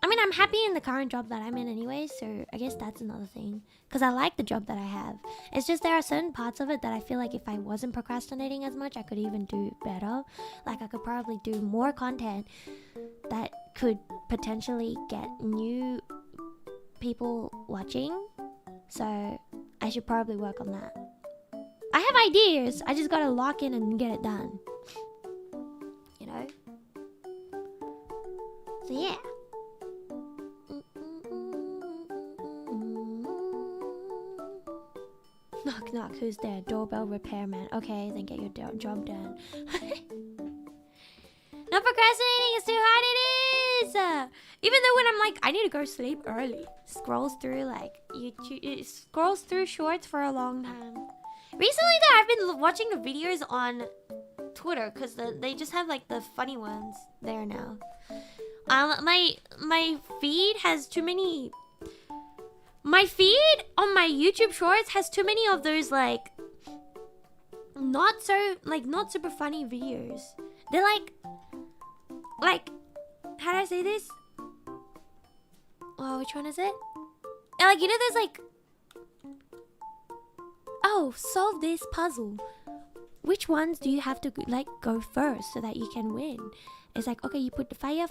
I mean, I'm happy in the current job that I'm in anyway, so I guess that's another thing. Because I like the job that I have. It's just there are certain parts of it that I feel like if I wasn't procrastinating as much, I could even do better. Like I could probably do more content that could potentially get new people watching. So I should probably work on that. I have ideas. I just gotta lock in and get it done. You know? So yeah. Knock knock, who's there? Doorbell repairman. Okay, then get your job done. Not procrastinating is too hard, it is! Even though when I'm like, I need to go sleep early. Scrolls through like, it scrolls through shorts for a long time. Recently though, I've been watching the videos on Twitter because they just have like the funny ones there now. My feed has too many... My feed on my YouTube shorts has too many of those like not super funny videos. They're like how do I say this? Oh, which one is it? Like, you know, there's like, oh, solve this puzzle. Which ones do you have to like go first so that you can win? It's like, okay, you put the fire,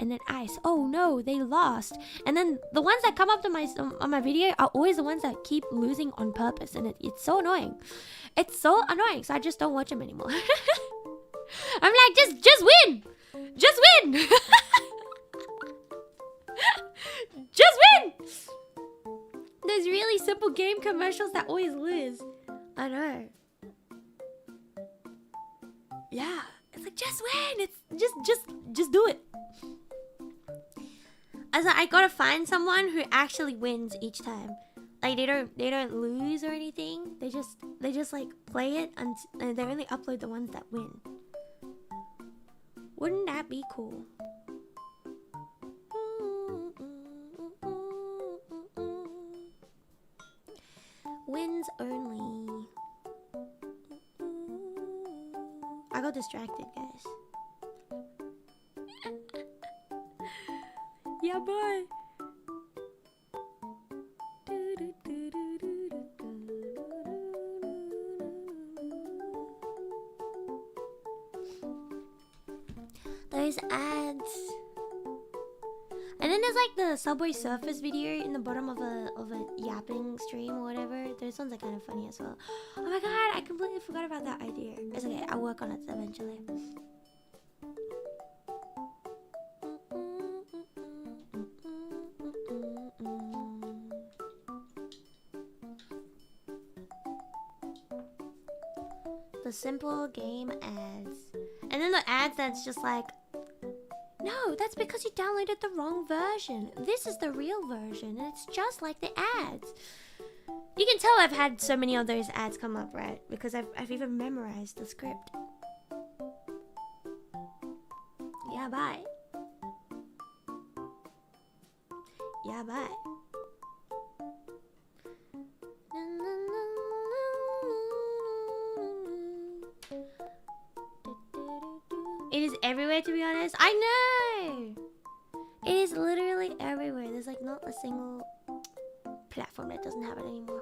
and then ice. Oh no, they lost. And then the ones that come up to my on my video are always the ones that keep losing on purpose, and it's so annoying. It's so annoying, so I just don't watch them anymore. I'm like, just win, just win, just win. Those really simple game commercials that always lose. I know. Yeah. It's like, just win. It's just do it. As I gotta find someone who actually wins each time. Like they don't lose or anything. They just like play it and they only upload the ones that win. Wouldn't that be cool? Wins only. I got distracted, guys. Yeah, boy. Those ads. And then there's like the Subway Surfers video in the bottom of a yapping stream or whatever. Those ones are kind of funny as well. Oh my god, I completely forgot about that idea. It's okay, I'll work on it eventually. The simple game ads. And then the ads that's just like, no, that's because you downloaded the wrong version. This is the real version, and it's just like the ads. You can tell I've had so many of those ads come up, right? Because I've even memorized the script. Yeah, bye. Yeah, bye. It is everywhere, to be honest. I know! It is literally everywhere. There's like not a single platform that doesn't have it anymore.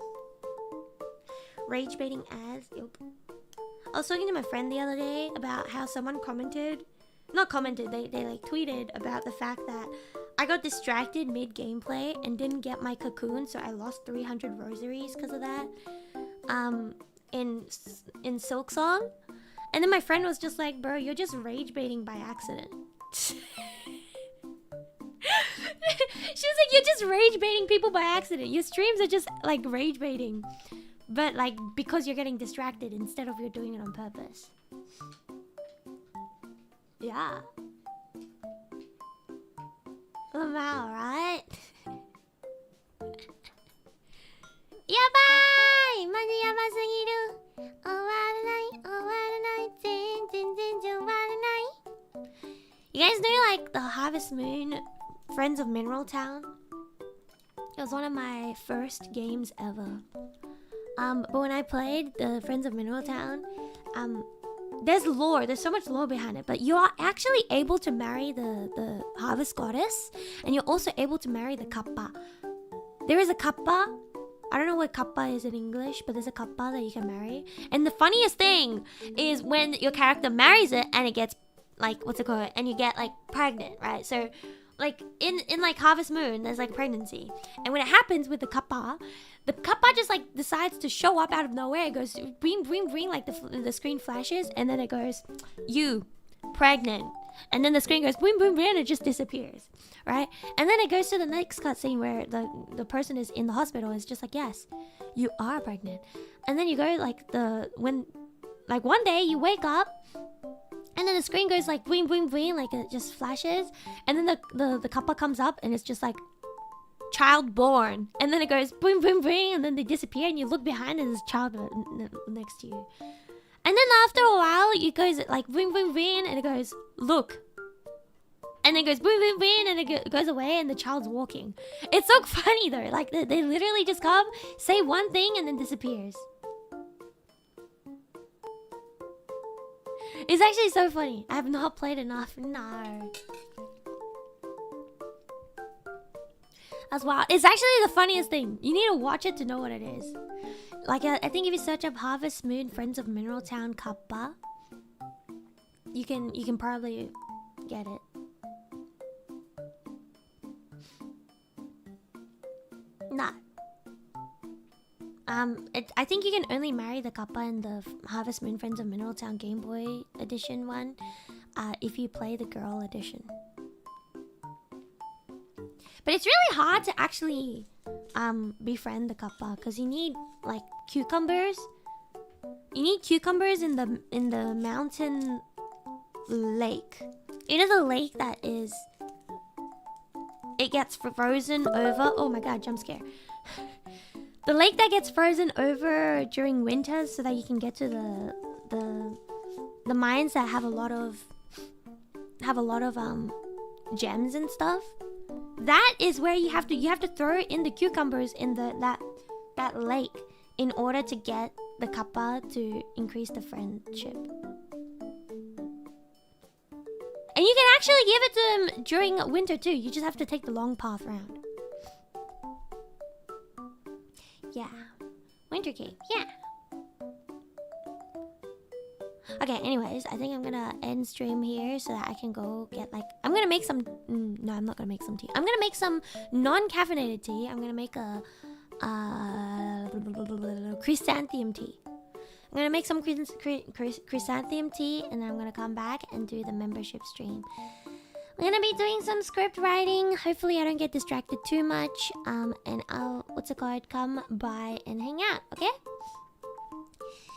Rage baiting ads. Yep. I was talking to my friend the other day about how someone commented. Not commented, they like tweeted about the fact that I got distracted mid-gameplay and didn't get my cocoon, so I lost 300 rosaries because of that. In Silk Song. And then my friend was just like, bro, you're just rage baiting by accident. She was like, you're just rage baiting people by accident. Your streams are just like rage baiting. But like, because you're getting distracted instead of you're doing it on purpose. Yeah. Wow, right? Yabai! Maji yabasugiru. Owaranai, owaranai, zen owaranai. You guys know like the Harvest Moon Friends of Mineral Town? It was one of my first games ever. But when I played the Friends of Mineral Town, there's lore, there's so much lore behind it, but you are actually able to marry the harvest goddess, and you're also able to marry the kappa. There is a kappa. I don't know what kappa is in English, but there's a kappa that you can marry. And the funniest thing is when your character marries it and it gets like, what's it called? And you get like pregnant, right? So like in like Harvest Moon, there's like pregnancy. And when it happens with the kappa just like decides to show up out of nowhere. It goes bring, like the screen flashes, and then it goes, you pregnant. And then the screen goes boom, boom, boom, and it just disappears, right? And then it goes to the next cutscene where the person is in the hospital. It's just like, yes, you are pregnant. And then you go like when one day you wake up, and then the screen goes like boom, boom, boom, like it just flashes, and then the kappa comes up, and it's just like child born, and then it goes boom, boom, boom, and then they disappear, and you look behind, and there's a child next to you. And then after a while, it goes like boom, boom, boom, and it goes, look. And then it goes boom, boom, boom, and it goes away, and the child's walking. It's so funny though. Like they literally just come, say one thing, and then disappears. It's actually so funny. I have not played enough. No. That's wild. It's actually the funniest thing. You need to watch it to know what it is. Like, I think if you search up Harvest Moon Friends of Mineral Town Kappa, you can probably get it. Nah. I think you can only marry the Kappa in the Harvest Moon Friends of Mineral Town Game Boy Edition one, if you play the girl edition. But it's really hard to actually befriend the Kappa, because you need like cucumbers. You need cucumbers in the mountain lake. You know the lake that is, it gets frozen over. Oh my god, jump scare. The lake that gets frozen over during winter, so that you can get to the mines that have a lot of gems and stuff. That is where you have to throw in the cucumbers in that lake in order to get the kappa to increase the friendship. And you can actually give it to them during winter too. You just have to take the long path around. Yeah. Winter cave. Yeah. Okay, anyways, I think I'm gonna end stream here so that I can go get like... I'm gonna make some... no, I'm not gonna make some tea. I'm gonna make some non-caffeinated tea. I'm gonna make a... chrysanthemum tea. I'm gonna make some chrysanthemum tea, and then I'm gonna come back and do the membership stream. I'm gonna be doing some script writing. Hopefully I don't get distracted too much. And I'll, come by and hang out, okay?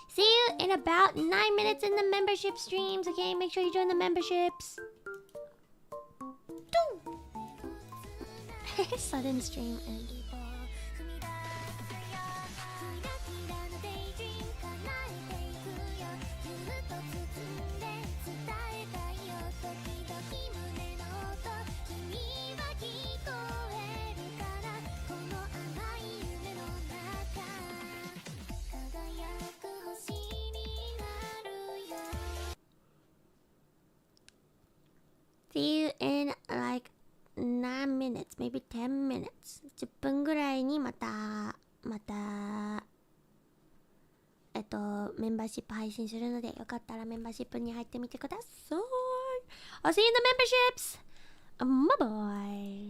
See you in about 9 minutes in the membership streams, okay? Make sure you join the memberships. Sudden stream end. See you in like 9 minutes, maybe 10 minutes. 10分ぐらいにまたメンバーシップ配信するので、よかったらメンバーシップに入ってみてください。I'll see you in the memberships. Bye bye.